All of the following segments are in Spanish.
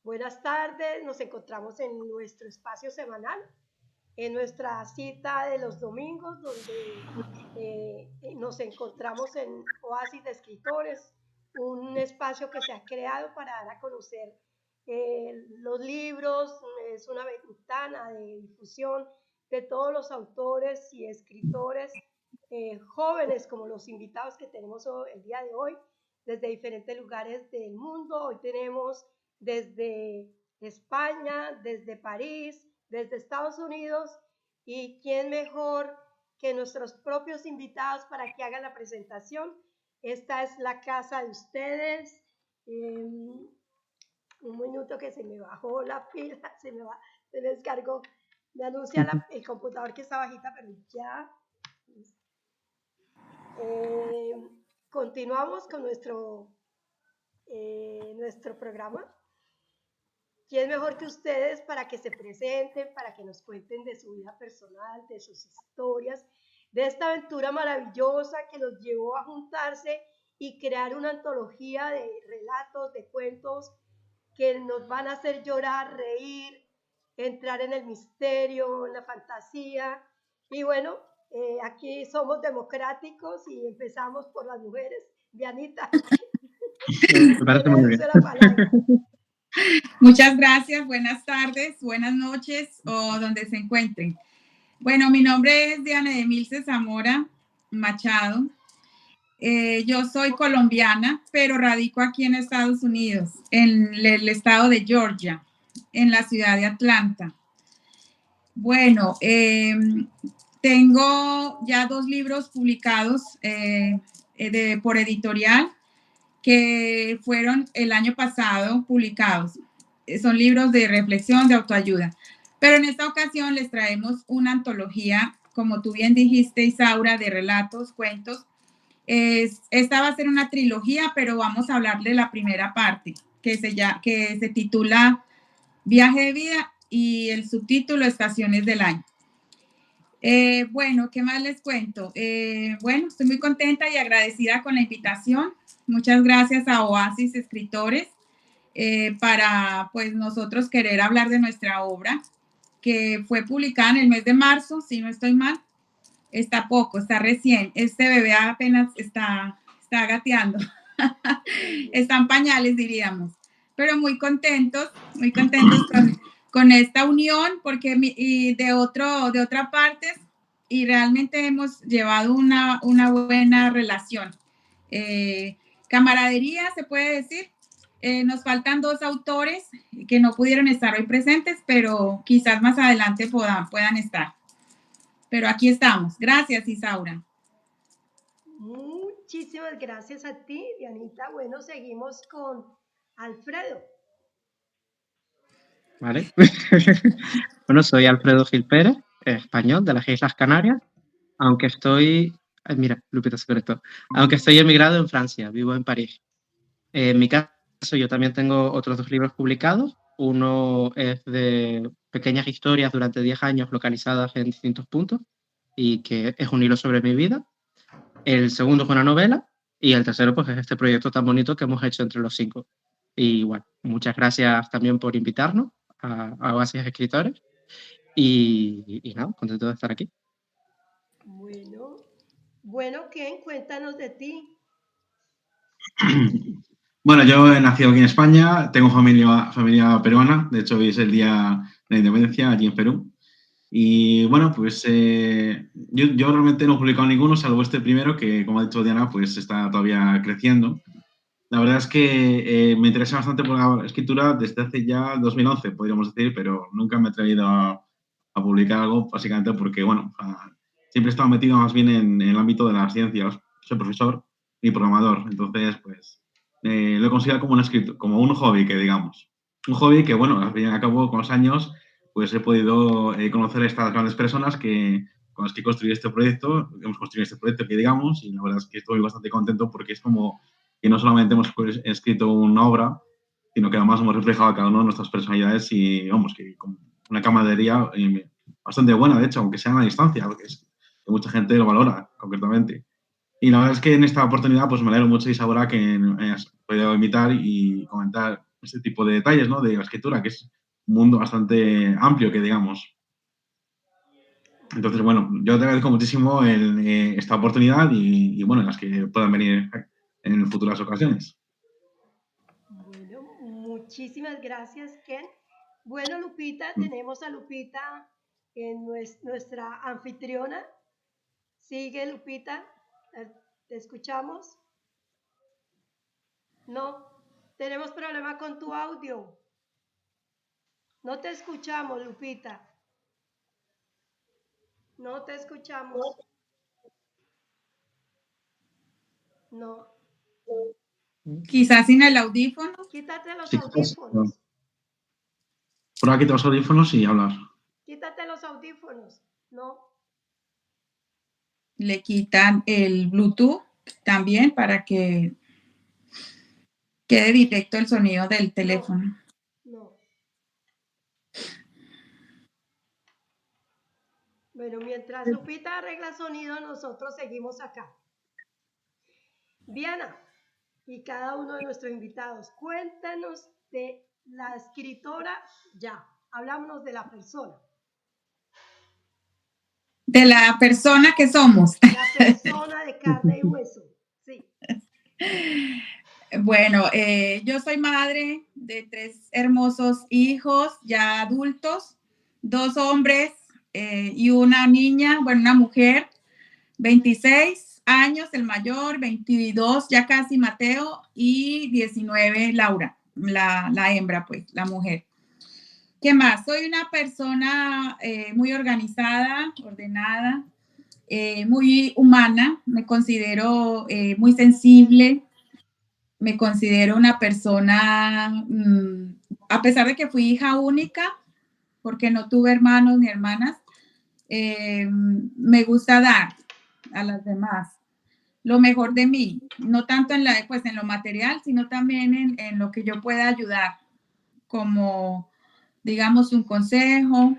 Buenas tardes, nos encontramos en nuestro espacio semanal, en nuestra cita de los domingos, donde nos encontramos en Oasis de Escritores, un espacio que se ha creado para dar a conocer los libros, es una ventana de difusión de todos los autores y escritores jóvenes como los invitados que tenemos el día de hoy desde diferentes lugares del mundo. Hoy tenemos desde España, desde París, desde Estados Unidos, y quién mejor que nuestros propios invitados para que hagan la presentación. Esta es la casa de ustedes. Un minuto que se me bajó la pila, se me descargó. Me anuncia el computador que está bajita, pero ya. Continuamos con nuestro programa. ¿Quién mejor que ustedes para que se presenten, para que nos cuenten de su vida personal, de sus historias, de esta aventura maravillosa que los llevó a juntarse y crear una antología de relatos, de cuentos que nos van a hacer llorar, reír, entrar en el misterio, en la fantasía? Y bueno, aquí somos democráticos y empezamos por las mujeres. Dianita, me parece muy bien. la palabra. Muchas gracias, buenas tardes, buenas noches o donde se encuentren. Bueno, mi nombre es Diana Emilce Zamora Machado. Yo soy colombiana, pero radico aquí en Estados Unidos, en el estado de Georgia, en la ciudad de Atlanta. Bueno, tengo ya 2 libros publicados por editorial que fueron el año pasado publicados. Son libros de reflexión, de autoayuda. Pero en esta ocasión les traemos una antología, como tú bien dijiste, Isaura, de relatos, cuentos. Esta va a ser una trilogía, pero vamos a hablar de la primera parte, que se titula Viaje de Vida, y el subtítulo Estaciones del Año. Bueno, ¿qué más les cuento? Bueno, estoy muy contenta y agradecida con la invitación. Muchas gracias a Oasis Escritores para pues nosotros querer hablar de nuestra obra, que fue publicada en el mes de marzo, si no estoy mal. Está recién. Este bebé apenas está gateando. Están pañales, diríamos. Pero muy contentos con esta unión, porque y de otra parte, y realmente hemos llevado una buena relación. Camaradería, se puede decir. Nos faltan 2 autores que no pudieron estar hoy presentes, pero quizás más adelante puedan estar. Pero aquí estamos. Gracias, Isaura. Muchísimas gracias a ti, Dianita. Bueno, seguimos con Alfredo. Vale. Bueno, soy Alfredo Gil Pérez, español de las Islas Canarias, aunque estoy... mira, Lupita se conectó. Aunque estoy emigrado en Francia, vivo en París. En mi caso, yo también tengo otros 2 libros publicados. Uno es de pequeñas historias durante 10 años localizadas en distintos puntos y que es un hilo sobre mi vida. El segundo es una novela y el tercero pues es este proyecto tan bonito que hemos hecho entre los 5. Y bueno, muchas gracias también por invitarnos a Oasis Escritores y nada, contento de estar aquí. Bueno, Ken, cuéntanos de ti. Bueno, yo he nacido aquí en España, tengo familia peruana, de hecho hoy es el día de la independencia allí en Perú. Y bueno, pues yo realmente no he publicado ninguno, salvo este primero que, como ha dicho Diana, pues está todavía creciendo. La verdad es que me interesa bastante por la escritura desde hace ya 2011, podríamos decir, pero nunca me he atrevido a publicar algo, básicamente porque, bueno, siempre he estado metido más bien en el ámbito de las ciencias. Soy profesor y programador, entonces, pues, lo he considerado como un hobby, que digamos. Un hobby que, bueno, al fin y al cabo, con los años, pues he podido conocer a estas grandes personas con las que construí este proyecto, hemos construido este proyecto, que digamos, y la verdad es que estoy bastante contento porque es como que no solamente hemos escrito una obra, sino que además hemos reflejado a cada uno de nuestras personalidades y, vamos, que con una camaradería bastante buena, de hecho, aunque sea a la distancia, porque que mucha gente lo valora concretamente. Y la verdad es que en esta oportunidad pues me alegro mucho, Isaura, que me hayas podido invitar y comentar este tipo de detalles, ¿no? De la escritura, que es un mundo bastante amplio, que digamos. Entonces, bueno, yo te agradezco muchísimo esta oportunidad y, bueno, en las que puedan venir en futuras ocasiones. Bueno, muchísimas gracias, Ken. Bueno, Lupita, tenemos a Lupita en nuestra anfitriona. Sigue, Lupita, ¿te escuchamos? No, tenemos problema con tu audio. No te escuchamos, Lupita. No te escuchamos. No. Quizás sin el audífono. Quítate los Sí, audífonos. Prueba a quitar los audífonos y hablar. Quítate los audífonos. No. Le quitan el Bluetooth también para que quede directo el sonido del teléfono. No. Bueno, mientras Lupita arregla sonido, nosotros seguimos acá. Diana y cada uno de nuestros invitados, cuéntanos de la escritora ya. Hablámonos de la persona. De la persona que somos. La persona de carne y hueso, sí. Bueno, yo soy madre de 3 hermosos hijos ya adultos, 2 hombres y una niña, bueno, una mujer, 26 años el mayor, 22 ya casi Mateo y 19 Laura, la hembra, pues, la mujer. ¿Qué más? Soy una persona muy organizada, ordenada, muy humana, me considero muy sensible, me considero una persona, a pesar de que fui hija única, porque no tuve hermanos ni hermanas, me gusta dar a las demás lo mejor de mí, no tanto en lo material, sino también en lo que yo pueda ayudar, como, digamos, un consejo.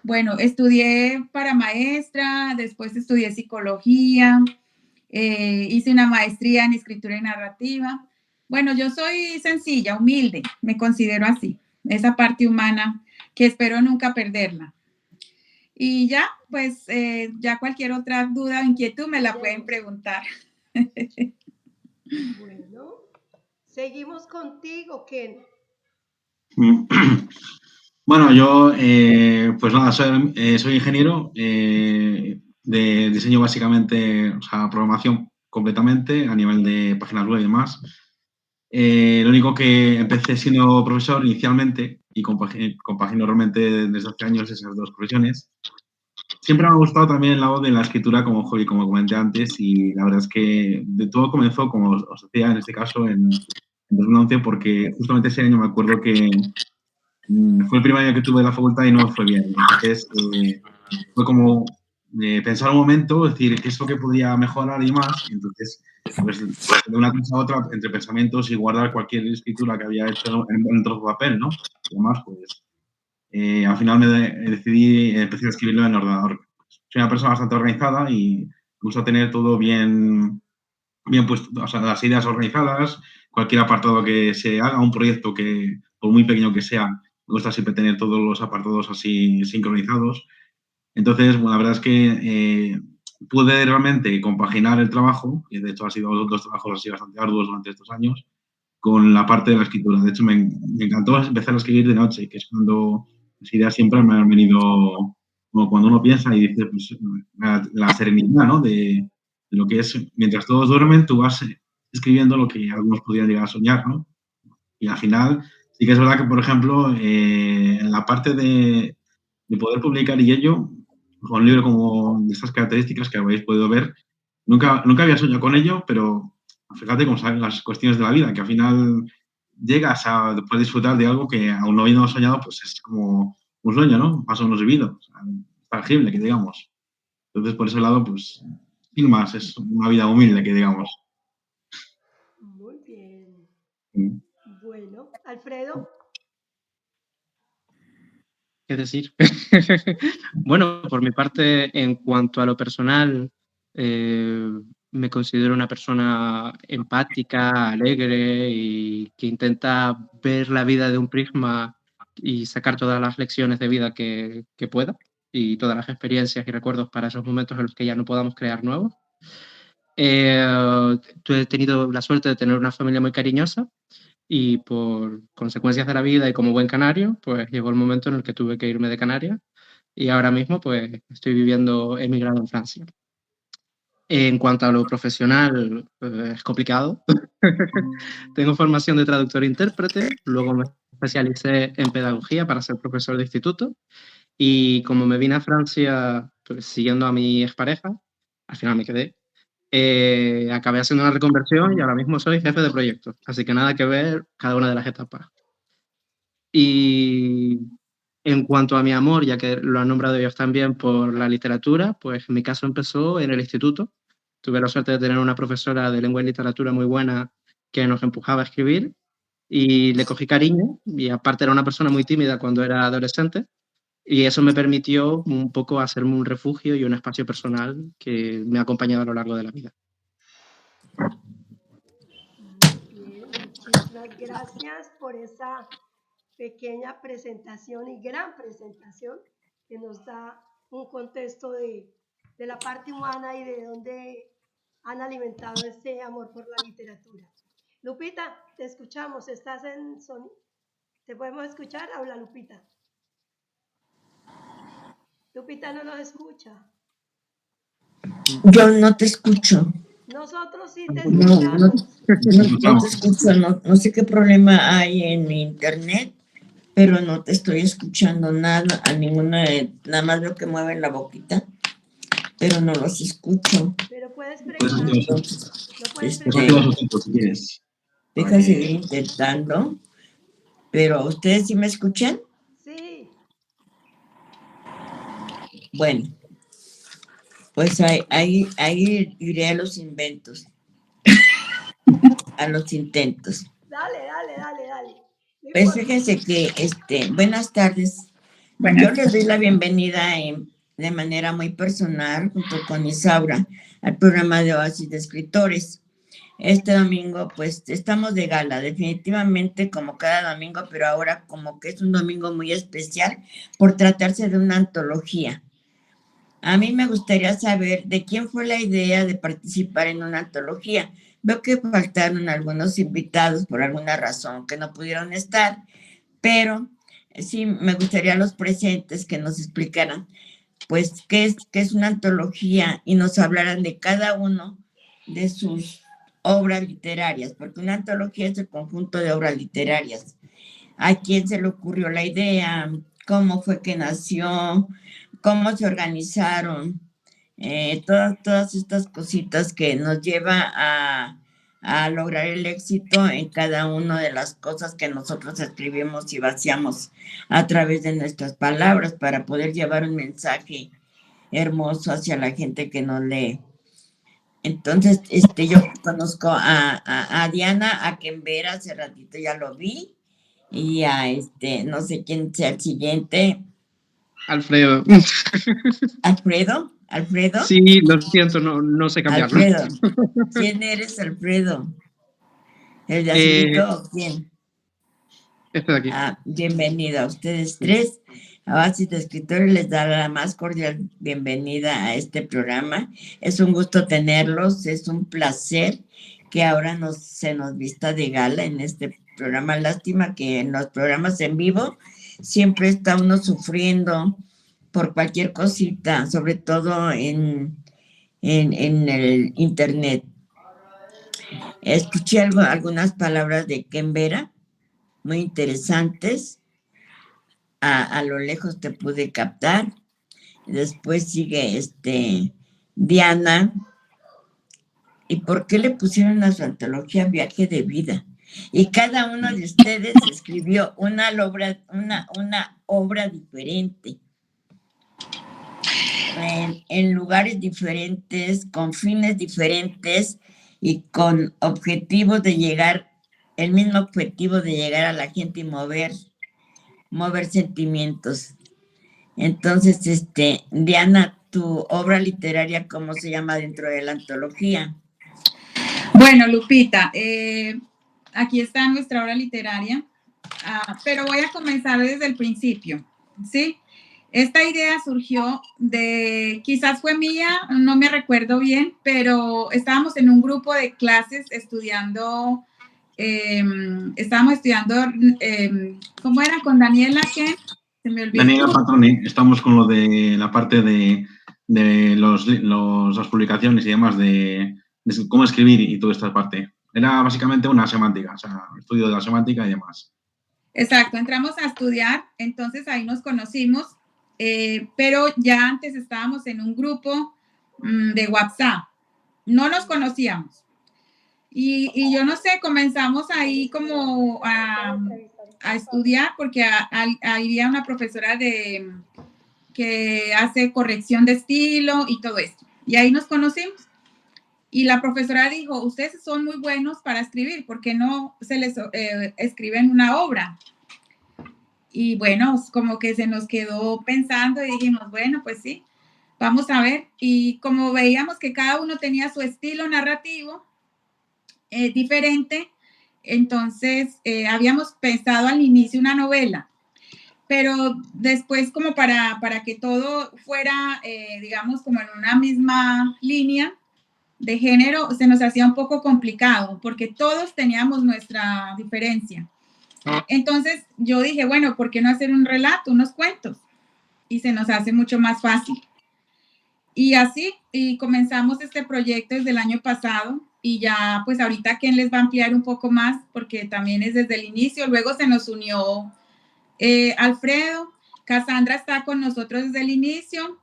Bueno, estudié para maestra, después estudié psicología, hice una maestría en escritura y narrativa. Bueno, yo soy sencilla, humilde, me considero así, esa parte humana que espero nunca perderla. Y ya, pues, ya cualquier otra duda o inquietud me la pueden preguntar. Bueno, seguimos contigo, Ken. Bueno, yo, pues nada, soy ingeniero de diseño básicamente, o sea, programación completamente a nivel de páginas web y demás. Lo único que empecé siendo profesor inicialmente y compagino realmente desde hace años esas 2 profesiones. Siempre me ha gustado también el lado de la escritura como hobby, como comenté antes, y la verdad es que de todo comenzó, como os decía en este caso, en 2011, porque justamente ese año me acuerdo que fue el primer año que tuve la facultad y no fue bien. Entonces, fue como pensar un momento, decir, ¿qué es lo que podía mejorar y más? Y entonces, pues, de una cosa a otra, entre pensamientos y guardar cualquier escritura que había hecho en un trozo de papel, ¿no? Y además, pues, al final empecé a escribirlo en el ordenador. Soy una persona bastante organizada y me gusta tener todo bien puesto, o sea, las ideas organizadas, cualquier apartado que se haga, un proyecto que, por muy pequeño que sea, me gusta siempre tener todos los apartados así sincronizados. Entonces, bueno, la verdad es que pude realmente compaginar el trabajo, y de hecho ha sido 2 trabajos así bastante arduos durante estos años, con la parte de la escritura. De hecho, me encantó empezar a escribir de noche, que es cuando las ideas siempre me han venido, como cuando uno piensa y dice, pues, la serenidad, ¿no? De lo que es, mientras todos duermen, tú vas escribiendo lo que algunos podrían llegar a soñar, ¿no? Y al final, sí que es verdad que, por ejemplo, en la parte de poder publicar y ello, con un libro como de estas características que habéis podido ver, nunca había soñado con ello, pero fíjate cómo salen las cuestiones de la vida, que al final llegas a poder disfrutar de algo que aún no habiendo soñado, pues es como un sueño, ¿no? Más o menos vivido, o sea, tangible, que digamos. Entonces, por ese lado, pues, sin más, es una vida humilde, que digamos. Muy bien. Mm. Bueno, Alfredo. ¿Qué decir? Bueno, por mi parte, en cuanto a lo personal, me considero una persona empática, alegre y que intenta ver la vida de un prisma y sacar todas las lecciones de vida que pueda y todas las experiencias y recuerdos para esos momentos en los que ya no podamos crear nuevos. He tenido la suerte de tener una familia muy cariñosa y por consecuencias de la vida y como buen canario, pues llegó el momento en el que tuve que irme de Canarias y ahora mismo pues estoy viviendo emigrado en Francia. En cuanto a lo profesional, es complicado. Tengo formación de traductor e intérprete, luego me especialicé en pedagogía para ser profesor de instituto y como me vine a Francia pues, siguiendo a mi expareja, al final me quedé, acabé haciendo una reconversión y ahora mismo soy jefe de proyectos, así que nada que ver cada una de las etapas. Y en cuanto a mi amor, ya que lo han nombrado ellos también por la literatura, pues mi caso empezó en el instituto. Tuve la suerte de tener una profesora de lengua y literatura muy buena que nos empujaba a escribir y le cogí cariño y aparte era una persona muy tímida cuando era adolescente y eso me permitió un poco hacerme un refugio y un espacio personal que me ha acompañado a lo largo de la vida. Bien, muchísimas gracias por esa pequeña presentación y gran presentación que nos da un contexto de la parte humana y de dónde han alimentado ese amor por la literatura. Lupita, te escuchamos, estás en Sony. ¿Te podemos escuchar? Habla, Lupita. Lupita no nos escucha. Yo no te escucho. Nosotros sí te No escuchamos. te escucho, no sé qué problema hay en mi internet, pero no te estoy escuchando nada, a ninguna, nada más veo que mueven la boquita, pero no los escucho. Pero puedes preguntar. Entonces, No puedes si quieres. deja seguir intentando, pero ¿ustedes sí me escuchan? Sí. Bueno, pues ahí iré a los inventos, a los intentos. Dale. No Pues importa. fíjense que, buenas tardes. Yo les doy la bienvenida de manera muy personal, junto con Isaura, al programa de Oasis de Escritores. Este domingo, pues, estamos de gala, definitivamente como cada domingo, pero ahora como que es un domingo muy especial por tratarse de una antología. A mí me gustaría saber de quién fue la idea de participar en una antología. Veo que faltaron algunos invitados por alguna razón que no pudieron estar, pero sí me gustaría a los presentes que nos explicaran, pues, qué es una antología y nos hablaran de cada uno de sus obras literarias, porque una antología es el conjunto de obras literarias. ¿A quién se le ocurrió la idea? ¿Cómo fue que nació? ¿Cómo se organizaron? Todas estas cositas que nos lleva a lograr el éxito en cada una de las cosas que nosotros escribimos y vaciamos a través de nuestras palabras para poder llevar un mensaje hermoso hacia la gente que nos lee. Entonces, yo conozco a Diana, a Kembera, hace ratito ya lo vi, y a no sé quién sea el siguiente. Alfredo. ¿Alfredo? Sí, lo siento, no sé cambiarlo. Alfredo, ¿quién eres, Alfredo? ¿El de azulito o quién? Este de aquí. Bienvenido a ustedes tres. A Oasis de Escritores les da la más cordial bienvenida a este programa. Es un gusto tenerlos, es un placer que ahora se nos vista de gala en este programa. Lástima que en los programas en vivo siempre está uno sufriendo por cualquier cosita, sobre todo en el internet. Escuché algunas palabras de Kembera, muy interesantes. A lo lejos te pude captar. Después sigue Diana. ¿Y por qué le pusieron a su antología Viaje de Vida? Y cada uno de ustedes escribió una obra diferente. En lugares diferentes, con fines diferentes y con objetivos de llegar, el mismo objetivo de llegar a la gente y mover sentimientos. Entonces, Diana, tu obra literaria, ¿cómo se llama dentro de la antología? Bueno, Lupita, aquí está nuestra obra literaria, pero voy a comenzar desde el principio, ¿sí? Esta idea surgió quizás fue mía, no me recuerdo bien, pero estábamos en un grupo de clases estudiando, ¿cómo era? Con Daniela, ¿qué? Se me olvidó. Daniela Patroni, estamos con lo de la parte de las publicaciones y demás, de cómo escribir y toda esta parte. Era básicamente una semántica, o sea, estudio de la semántica y demás. Exacto, entramos a estudiar, entonces ahí nos conocimos, pero ya antes estábamos en un grupo de WhatsApp, no nos conocíamos. Y yo no sé, comenzamos ahí como a estudiar porque había una profesora que hace corrección de estilo y todo esto. Y ahí nos conocimos. Y la profesora dijo, ustedes son muy buenos para escribir, ¿por qué no se les escriben una obra? Y bueno, como que se nos quedó pensando y dijimos, bueno, pues sí, vamos a ver. Y como veíamos que cada uno tenía su estilo narrativo diferente, entonces habíamos pensado al inicio una novela, pero después como para que todo fuera, digamos, como en una misma línea de género, se nos hacía un poco complicado porque todos teníamos nuestra diferencia. Entonces yo dije, bueno, ¿por qué no hacer un relato, unos cuentos? Y se nos hace mucho más fácil. Y así, y comenzamos este proyecto desde el año pasado y ya pues ahorita Ken les va a ampliar un poco más porque también es desde el inicio. Luego se nos unió Alfredo, Cassandra está con nosotros desde el inicio.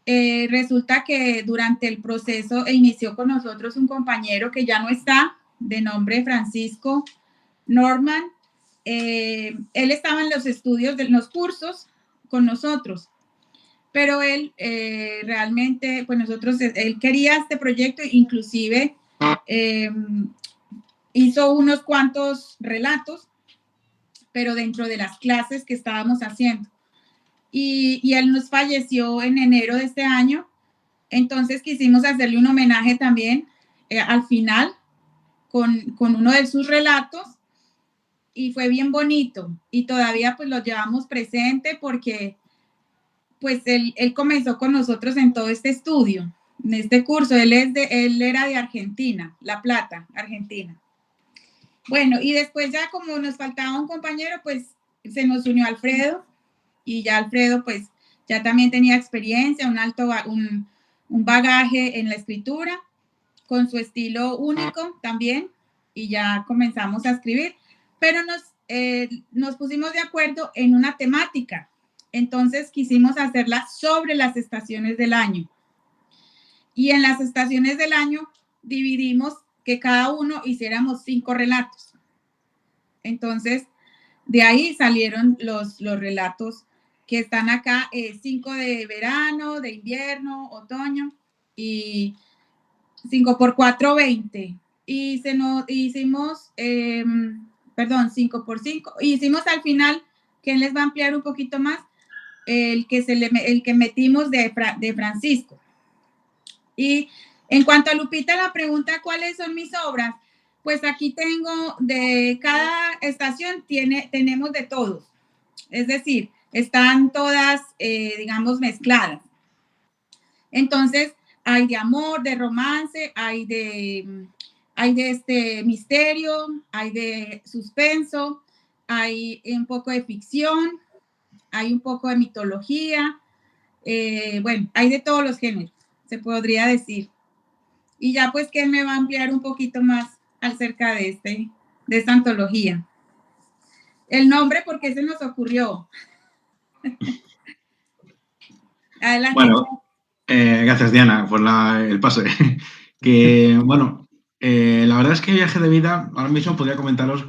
Resulta que durante el proceso inició con nosotros un compañero que ya no está, de nombre Francisco Norman. Él estaba en los estudios, de los cursos con nosotros, pero él realmente, pues él quería este proyecto, inclusive hizo unos cuantos relatos, pero dentro de las clases que estábamos haciendo. Y él nos falleció en enero de este año, entonces quisimos hacerle un homenaje también al final con uno de sus relatos. Y fue bien bonito y todavía pues lo llevamos presente porque pues él comenzó con nosotros en todo este estudio, en este curso. Él era de Argentina, La Plata, Argentina. Bueno, y después ya como nos faltaba un compañero, pues se nos unió Alfredo y ya Alfredo pues ya también tenía experiencia, un bagaje en la escritura, con su estilo único también, y ya comenzamos a escribir. Pero nos pusimos de acuerdo en una temática. Entonces quisimos hacerla sobre las estaciones del año. Y en las estaciones del año dividimos que cada uno hiciéramos 5 relatos. Entonces, de ahí salieron los relatos que están acá, 5 de verano, de invierno, otoño, y 5 por 4, 20. Y hicimos... 5 por 5. Y hicimos al final, que les va a ampliar un poquito más, el que metimos de Francisco. Y en cuanto a Lupita, la pregunta, ¿cuáles son mis obras? Pues aquí tengo, de cada estación tenemos de todos. Es decir, están todas, digamos, mezcladas. Entonces, hay de amor, de romance, hay de este misterio, hay de suspenso, hay un poco de ficción, hay un poco de mitología, bueno, hay de todos los géneros, se podría decir. Y ya pues que me va a ampliar un poquito más acerca de esta antología. El nombre, ¿por qué se nos ocurrió? Adelante. Bueno, gracias Diana por el pase. Que bueno, la verdad es que Viaje de Vida, ahora mismo podría comentaros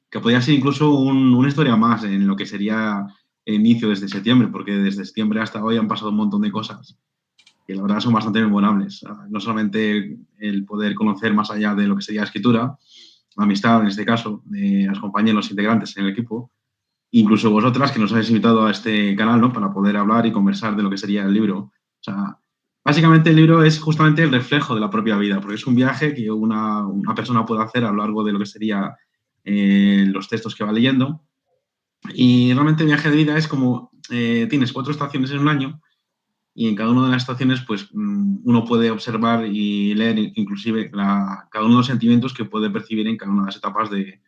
que podría ser incluso una historia más en lo que sería el inicio desde septiembre, porque desde septiembre hasta hoy han pasado un montón de cosas que la verdad son bastante memorables. No solamente el poder conocer más allá de lo que sería la escritura, la amistad en este caso, de los compañeros integrantes en el equipo, incluso vosotras que nos habéis invitado a este canal, ¿no?, para poder hablar y conversar de lo que sería el libro O sea, básicamente el libro es justamente el reflejo de la propia vida, porque es un viaje que una persona puede hacer a lo largo de lo que sería los textos que va leyendo. Y realmente el viaje de vida es como, tienes 4 estaciones en un año y en cada una de las estaciones pues uno puede observar y leer inclusive cada uno de los sentimientos que puede percibir en cada una de las etapas de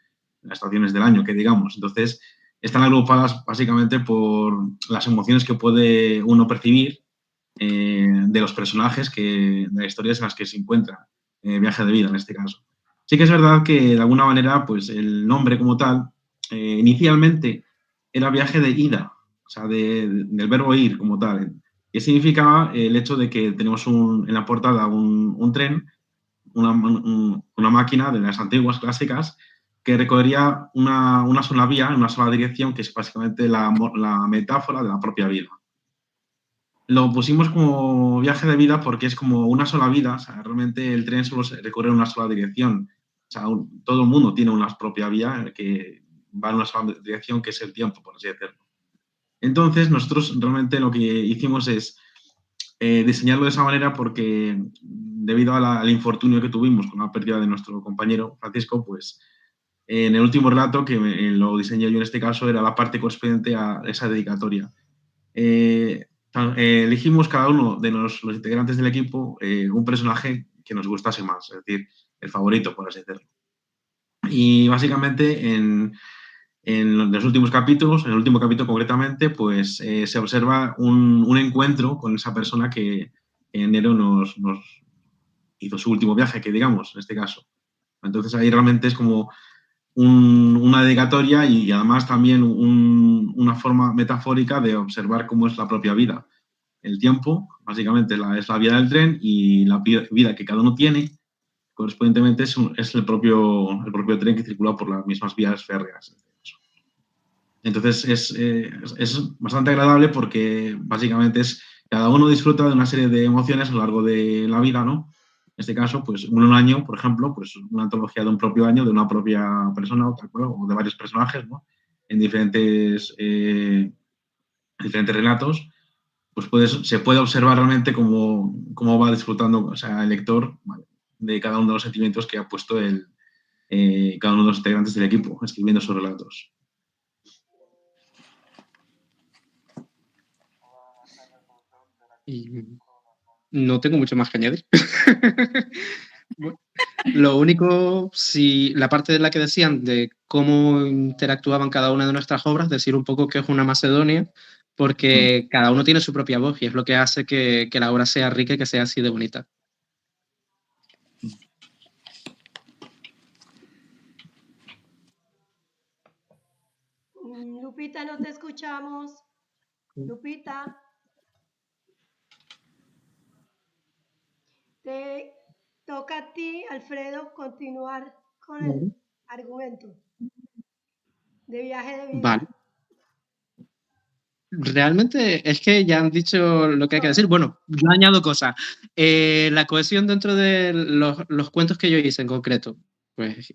las estaciones del año, que digamos. Entonces, están agrupadas básicamente por las emociones que puede uno percibir de los personajes, de las historias en las que se encuentra, viaje de vida en este caso. Sí que es verdad que de alguna manera pues el nombre como tal, inicialmente era viaje de ida, o sea, del verbo ir como tal, que significaba el hecho de que tenemos en la portada un tren, una máquina de las antiguas clásicas que recorrería una sola vía, en una sola dirección, que es básicamente la metáfora de la propia vida. Lo pusimos como viaje de vida porque es como una sola vida, o sea, realmente el tren solo se recorre en una sola dirección. O sea, todo el mundo tiene una propia vía que va en una sola dirección, que es el tiempo, por así decirlo. Entonces, nosotros realmente lo que hicimos es diseñarlo de esa manera porque debido al infortunio que tuvimos con la pérdida de nuestro compañero Francisco, pues en el último relato que lo diseñé yo en este caso era la parte correspondiente a esa dedicatoria. Elegimos cada uno de los integrantes del equipo un personaje que nos gustase más, es decir, el favorito, por así decirlo. Y básicamente en los últimos capítulos, en el último capítulo concretamente, pues se observa un encuentro con esa persona que en enero nos hizo su último viaje, que digamos, en este caso. Entonces ahí realmente es como una dedicatoria y además también una forma metafórica de observar cómo es la propia vida. El tiempo, básicamente, es la vía del tren y la vida que cada uno tiene, correspondientemente, es el propio tren que circula por las mismas vías férreas. Entonces, es bastante agradable porque básicamente cada uno disfruta de una serie de emociones a lo largo de la vida, ¿no? En este caso, pues un año, por ejemplo, pues una antología de un propio año, de una propia persona o de varios personajes, ¿no? En diferentes relatos, pues se puede observar realmente cómo va disfrutando, o sea, el lector, ¿vale?, de cada uno de los sentimientos que ha puesto cada uno de los integrantes del equipo escribiendo sus relatos. Y no tengo mucho más que añadir. Bueno, lo único, si la parte de la que decían de cómo interactuaban cada una de nuestras obras, decir un poco que es una Macedonia, porque cada uno tiene su propia voz y es lo que hace que la obra sea rica y que sea así de bonita. Lupita, no te escuchamos. Lupita, te toca a ti, Alfredo, continuar con el argumento de viaje de vida. Vale. Realmente es que ya han dicho lo que hay que decir. Bueno, yo añado cosas. La cohesión dentro de los cuentos que yo hice en concreto, pues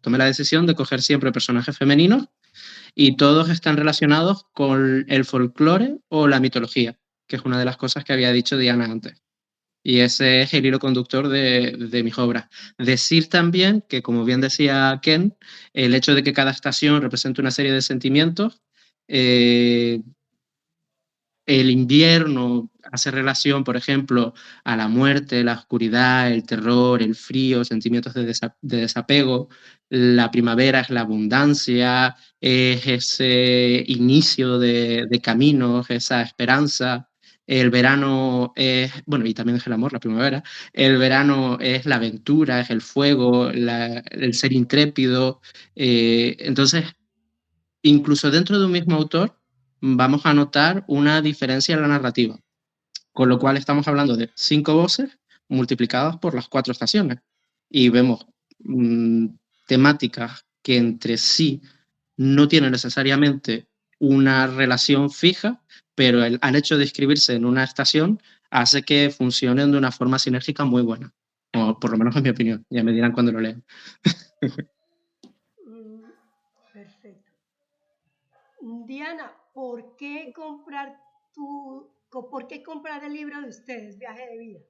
tomé la decisión de coger siempre personajes femeninos y todos están relacionados con el folclore o la mitología, que es una de las cosas que había dicho Diana antes. Y ese es el hilo conductor de mis obras. Decir también que, como bien decía Ken, el hecho de que cada estación represente una serie de sentimientos, el invierno hace relación, por ejemplo, a la muerte, la oscuridad, el terror, el frío, sentimientos de desapego. La primavera es la abundancia, es ese inicio de caminos, esa esperanza. El verano es, bueno, y también es el amor, la primavera. El verano es la aventura, es el fuego, el ser intrépido. Entonces, incluso dentro de un mismo autor, vamos a notar una diferencia en la narrativa, con lo cual estamos hablando de 5 voces multiplicadas por las 4 estaciones. Y vemos temáticas que entre sí no tienen necesariamente una relación fija, pero al hecho de escribirse en una estación hace que funcionen de una forma sinérgica muy buena. O por lo menos en mi opinión. Ya me dirán cuando lo lean. Perfecto. Diana, ¿por qué comprar tu ¿Por qué comprar el libro de ustedes, Viaje de Vida?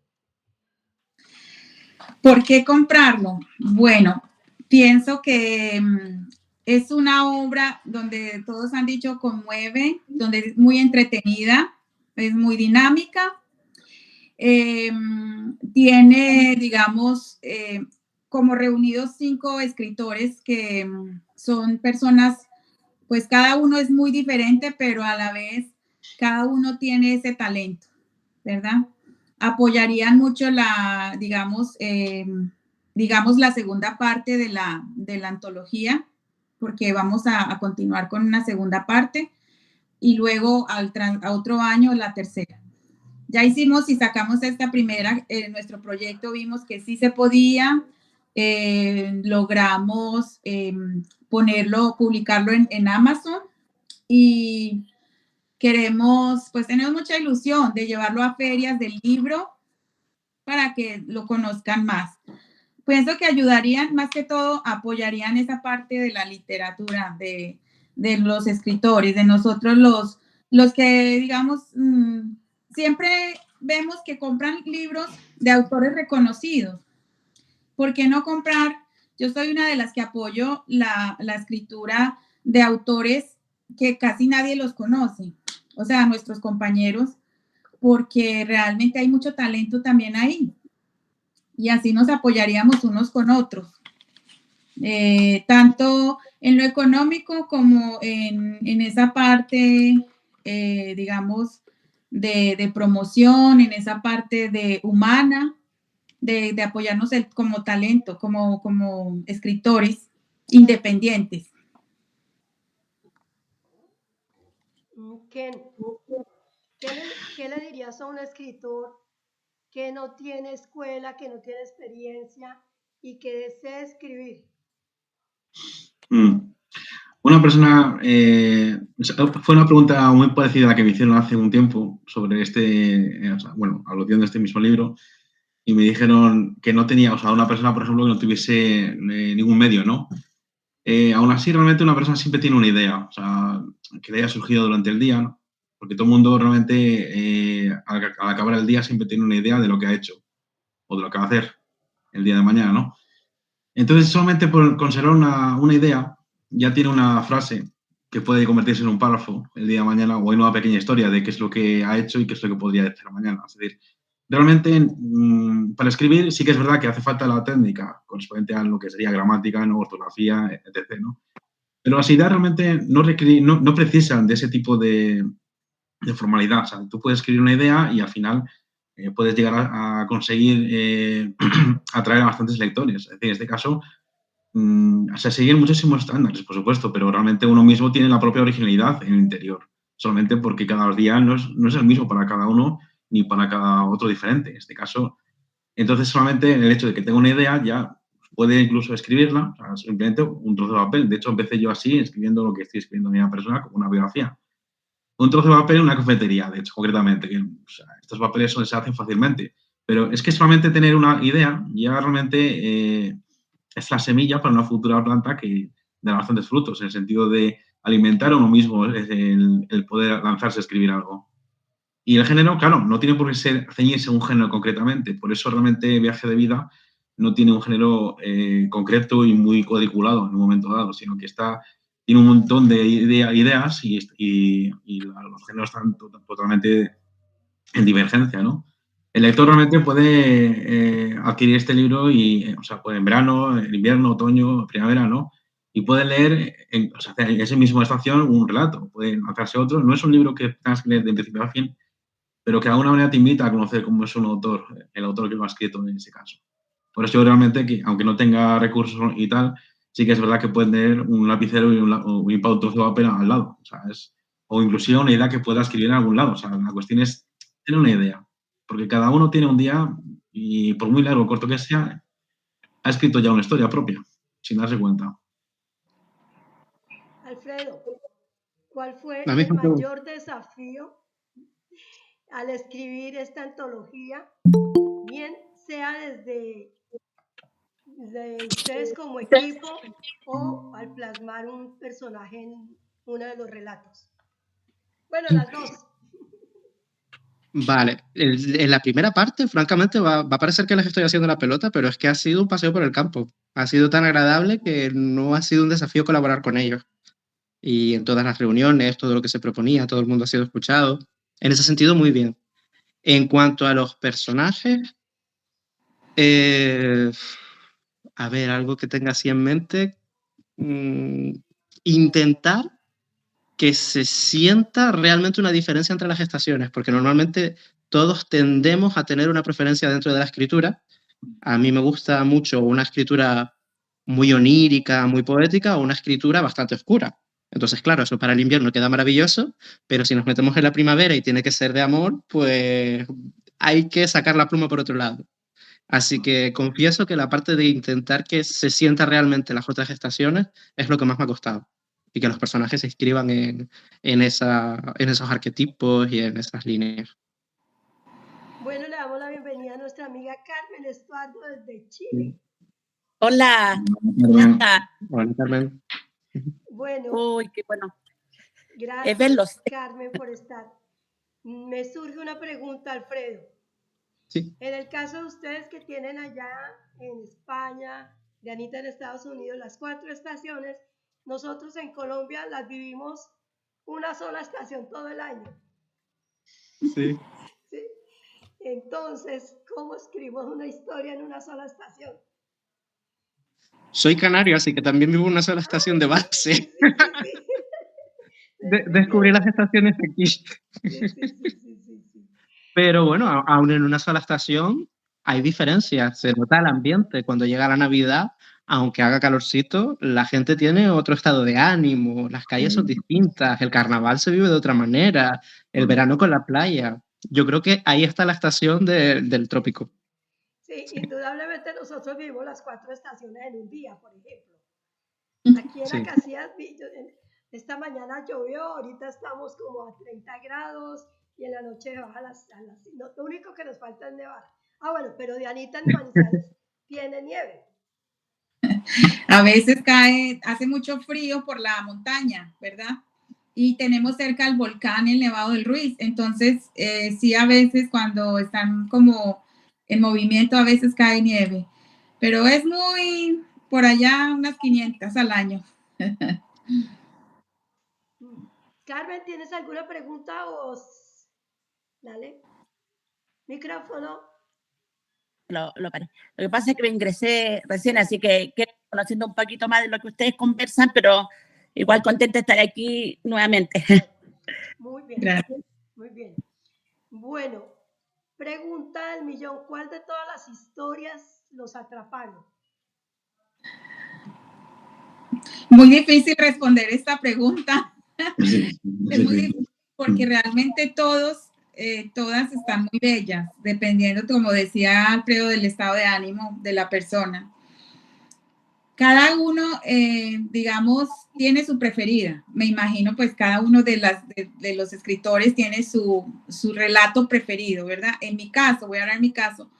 ¿Por qué comprarlo? Bueno, pienso que es una obra donde todos han dicho conmueve, donde es muy entretenida, es muy dinámica. Tiene, digamos, como reunidos 5 escritores que son personas, pues cada uno es muy diferente, pero a la vez cada uno tiene ese talento, ¿verdad? Apoyarían mucho la, digamos, la segunda parte de la antología, porque vamos a continuar con una segunda parte y luego a otro año la tercera. Ya hicimos y sacamos esta primera, nuestro proyecto vimos que sí se podía, logramos publicarlo en Amazon y queremos, pues tenemos mucha ilusión de llevarlo a ferias del libro para que lo conozcan más. Pienso que ayudarían, más que todo, apoyarían esa parte de la literatura, de los escritores, de nosotros los que, digamos, siempre vemos que compran libros de autores reconocidos. ¿Por qué no comprar? Yo soy una de las que apoyo la escritura de autores que casi nadie los conoce, o sea, nuestros compañeros, porque realmente hay mucho talento también ahí. Y así nos apoyaríamos unos con otros, tanto en lo económico como en esa parte, digamos, de promoción, en esa parte de humana, de apoyarnos como talento, como escritores independientes. Ken, ¿qué le dirías a un escritor que no tiene escuela, que no tiene experiencia y que desea escribir? Una persona, fue una pregunta muy parecida a la que me hicieron hace un tiempo sobre aludiendo a este mismo libro, y me dijeron que no tenía, o sea, una persona, por ejemplo, que no tuviese ningún medio, ¿no? Aún así, realmente una persona siempre tiene una idea, o sea, que le haya surgido durante el día, ¿no? Porque todo el mundo realmente, al acabar el día, siempre tiene una idea de lo que ha hecho o de lo que va a hacer el día de mañana, ¿no? Entonces, solamente por conservar una idea, ya tiene una frase que puede convertirse en un párrafo el día de mañana o en una pequeña historia de qué es lo que ha hecho y qué es lo que podría hacer mañana. Es decir, realmente para escribir sí que es verdad que hace falta la técnica correspondiente a lo que sería gramática, ¿no? Ortografía, etc., ¿no? Pero las ideas realmente no precisan de ese tipo de formalidad. O sea, tú puedes escribir una idea y al final puedes llegar a conseguir atraer a bastantes lectores. Es decir, en este caso, se siguen muchísimos estándares, por supuesto, pero realmente uno mismo tiene la propia originalidad en el interior, solamente porque cada día no es el mismo para cada uno ni para cada otro diferente. En este caso, entonces solamente el hecho de que tenga una idea ya puede incluso escribirla, o sea, simplemente un trozo de papel. De hecho, empecé yo así, escribiendo lo que estoy escribiendo en mi persona, como una biografía. Un trozo de papel en una cafetería, de hecho, concretamente, que o sea, estos papeles se hacen fácilmente. Pero es que solamente tener una idea ya realmente es la semilla para una futura planta que dará bastantes frutos, en el sentido de alimentar a uno mismo el poder lanzarse a escribir algo. Y el género, claro, no tiene por qué ceñirse a un género concretamente. Por eso realmente Viaje de Vida no tiene un género concreto y muy cuadriculado en un momento dado, sino que tiene un montón de ideas y los géneros están totalmente en divergencia, ¿no? El lector realmente puede adquirir este libro o sea, puede en verano, en invierno, otoño, primavera, ¿no? Y puede leer en esa misma estación un relato, puede hacerse otro. No es un libro que tengas que leer de principio a fin, pero que de alguna manera te invita a conocer cómo es un autor, el autor que lo ha escrito en ese caso. Por eso yo realmente, aunque no tenga recursos y tal, sí que es verdad que pueden tener un lapicero y un pauto de papel al lado, ¿sabes? O inclusive una idea que pueda escribir en algún lado. O sea, la cuestión es tener una idea, porque cada uno tiene un día y por muy largo o corto que sea, ha escrito ya una historia propia, sin darse cuenta. Alfredo, ¿cuál fue La el misma pregunta. mayor desafío al escribir esta antología, bien sea desde de ustedes como equipo o al plasmar un personaje en uno de los relatos? Bueno, las dos. Vale, en la primera parte, francamente, va a parecer que les estoy haciendo la pelota, pero es que ha sido un paseo por el campo. Ha sido tan agradable que no ha sido un desafío colaborar con ellos. Y en todas las reuniones, todo lo que se proponía, todo el mundo ha sido escuchado. En ese sentido, muy bien. En cuanto a los personajes, eh, a ver, algo que tenga así en mente, intentar que se sienta realmente una diferencia entre las estaciones, porque normalmente todos tendemos a tener una preferencia dentro de la escritura. A mí me gusta mucho una escritura muy onírica, muy poética, o una escritura bastante oscura. Entonces, claro, eso para el invierno queda maravilloso, pero si nos metemos en la primavera y tiene que ser de amor, pues hay que sacar la pluma por otro lado. Así que confieso que la parte de intentar que se sienta realmente las otras estaciones es lo que más me ha costado. Y que los personajes se inscriban en esos arquetipos y en esas líneas. Bueno, le damos la bienvenida a nuestra amiga Carmen Estuardo desde Chile. Hola. Hola, Carmen. Bueno. Uy, qué bueno. Gracias, verlos. Carmen, por estar. Me surge una pregunta, Alfredo. Sí. En el caso de ustedes que tienen allá en España, de Anita en Estados Unidos, las 4 estaciones, nosotros en Colombia las vivimos una sola estación todo el año. Sí. ¿Sí? Entonces, ¿cómo escribimos una historia en una sola estación? Soy canario, así que también vivo en una sola estación de base. Sí. Descubrí las estaciones aquí. Sí. Pero bueno, aún en una sola estación hay diferencias. Se nota el ambiente. Cuando llega la Navidad, aunque haga calorcito, la gente tiene otro estado de ánimo, las calles son distintas, el carnaval se vive de otra manera, el verano con la playa. Yo creo que ahí está la estación del trópico. Sí, indudablemente nosotros vivimos las 4 estaciones en un día, por ejemplo. Aquí en Acacias, esta mañana llovió, ahorita estamos como a 30 grados y en la noche baja lo único que nos falta es nevar. Ah, bueno, pero de Anita en Manizales tiene nieve. A veces hace mucho frío por la montaña, ¿verdad? Y tenemos cerca el volcán, el Nevado del Ruiz. Entonces, sí, a veces cuando están como en movimiento, a veces cae nieve. Pero es muy, por allá, unas 500 al año. Carmen, ¿tienes alguna pregunta o...? Dale. Micrófono. Lo que pasa es que me ingresé recién, así que conociendo un poquito más de lo que ustedes conversan, pero igual contenta de estar aquí nuevamente. Muy bien. Gracias. Muy bien. Bueno, pregunta del millón, ¿cuál de todas las historias los atraparon? Muy difícil responder esta pregunta. Es muy difícil porque realmente todas están muy bellas, dependiendo, como decía Alfredo, del estado de ánimo de la persona. Cada uno, digamos, tiene su preferida. Me imagino, pues, cada uno de los escritores tiene su relato preferido, ¿verdad? En mi caso, voy a hablar en mi caso,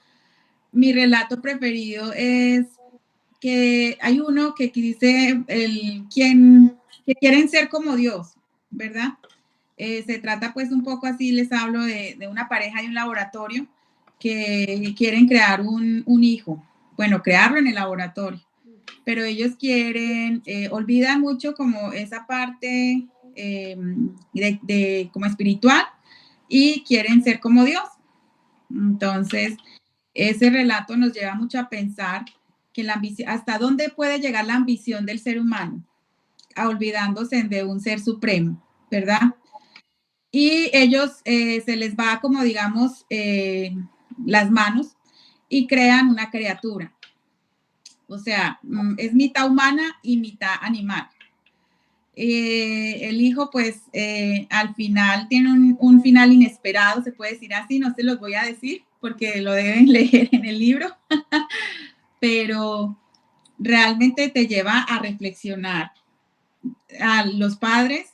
mi relato preferido es que hay uno que dice que quieren ser como Dios, ¿verdad? Se trata pues un poco así, les hablo de una pareja de un laboratorio que quieren crear un hijo, bueno, crearlo en el laboratorio, pero ellos quieren, olvidan mucho como esa parte como espiritual y quieren ser como Dios. Entonces, ese relato nos lleva mucho a pensar que la ambición, hasta dónde puede llegar la ambición del ser humano, olvidándose de un ser supremo, ¿verdad? Y ellos se les va como, digamos, las manos y crean una criatura. O sea, es mitad humana y mitad animal. El hijo, pues, al final tiene un final inesperado, se puede decir así, no se los voy a decir porque lo deben leer en el libro, pero realmente te lleva a reflexionar a los padres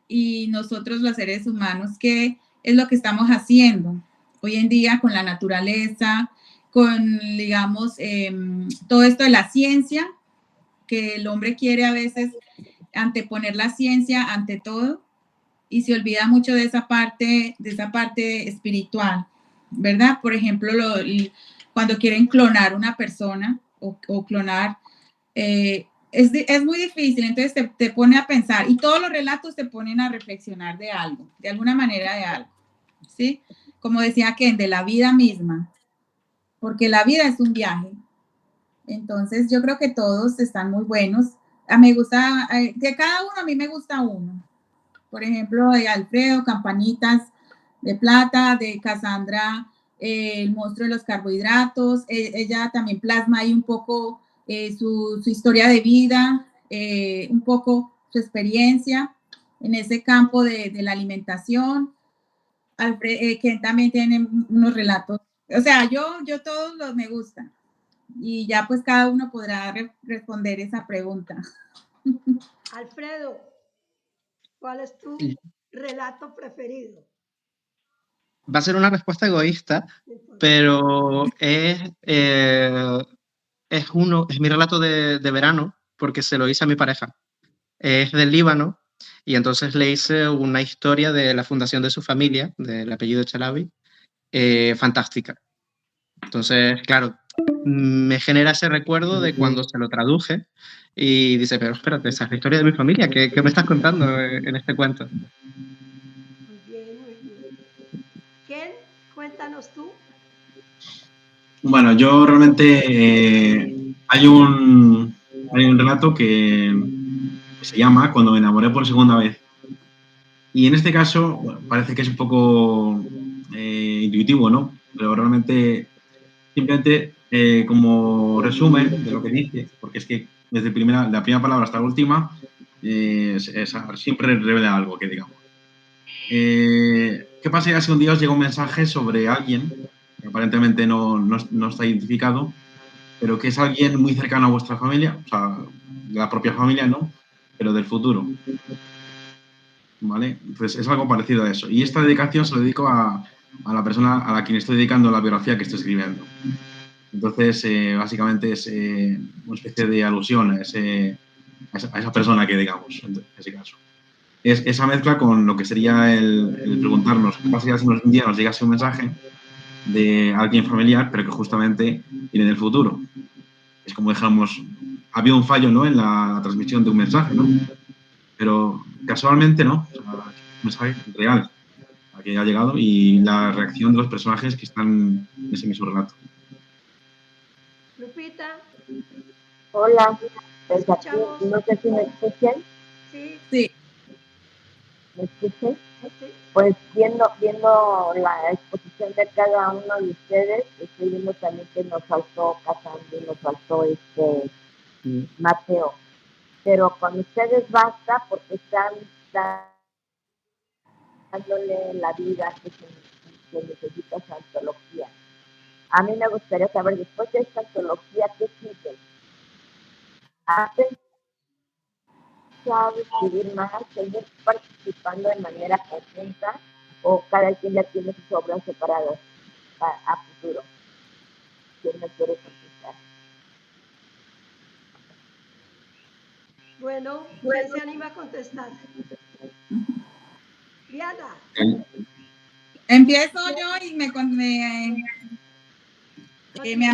y nosotros los seres humanos, qué es lo que estamos haciendo hoy en día con la naturaleza, con, digamos, todo esto de la ciencia, que el hombre quiere a veces anteponer la ciencia ante todo, y se olvida mucho de esa parte espiritual, ¿verdad? Por ejemplo, cuando quieren clonar una persona o clonar, es muy difícil, entonces te pone a pensar, y todos los relatos te ponen a reflexionar de algo, de alguna manera de algo, ¿sí? Como decía Ken, de la vida misma, porque la vida es un viaje. Entonces yo creo que todos están muy buenos. Me gusta, de cada uno a mí me gusta uno. Por ejemplo, de Alfredo, Campanitas de Plata, de Cassandra, el monstruo de los carbohidratos. Ella también plasma ahí un poco su historia de vida, un poco su experiencia en ese campo de la alimentación. Ken también tiene unos relatos. O sea, yo todos los me gustan. Y ya pues cada uno podrá responder esa pregunta. Alfredo, ¿cuál es tu relato preferido? Va a ser una respuesta egoísta, pero es mi relato de verano, porque se lo hice a mi pareja. Es del Líbano, y entonces le hice una historia de la fundación de su familia, del apellido Chalabi, fantástica. Entonces, claro, me genera ese recuerdo de cuando se lo traduje y dice, pero espérate, esa es la historia de mi familia, ¿qué me estás contando en este cuento? Muy bien, muy bien. Ken, cuéntanos tú. Bueno, yo realmente hay un relato que se llama Cuando me enamoré por segunda vez. Y en este caso, bueno, parece que es un poco intuitivo, ¿no? Pero realmente, simplemente como resumen de lo que dice, porque es que desde la primera palabra hasta la última, siempre revela algo, que digamos. ¿Qué pasaría si un día os llega un mensaje sobre alguien que aparentemente no está identificado, pero que es alguien muy cercano a vuestra familia, o sea, de la propia familia, ¿no? Pero del futuro. ¿Vale? Entonces es algo parecido a eso. Y esta dedicación se lo dedico a la persona a la quien estoy dedicando la biografía que estoy escribiendo. Entonces, básicamente es una especie de alusión a esa persona que, digamos, en ese caso. Es esa mezcla con lo que sería el preguntarnos qué pasaría si un día nos llegase un mensaje de alguien familiar, pero que justamente viene del futuro. Es como dejamos, había un fallo, ¿no?, en la transmisión de un mensaje, ¿no? Pero casualmente no, o sea, un mensaje real a que ha llegado y la reacción de los personajes que están en ese mismo relato. Lupita. Hola, desde aquí, no sé si me escuchan. Sí. Sí. ¿Me escuchan? Sí. Pues viendo la exposición de cada uno de ustedes, estoy viendo también que nos faltó Cassandra y nos faltó Mateo. Pero con ustedes basta porque están dándole la vida que necesita esa antología. A mí me gustaría saber, después de esta antología, ¿qué sigue? ¿Ha pensado escribir más, seguir participando de manera conjunta o cada quien ya tiene sus obras separadas a futuro? ¿Quién me quiere contestar? Bueno, ¿quién se anima a contestar? Diana. Empiezo yo y me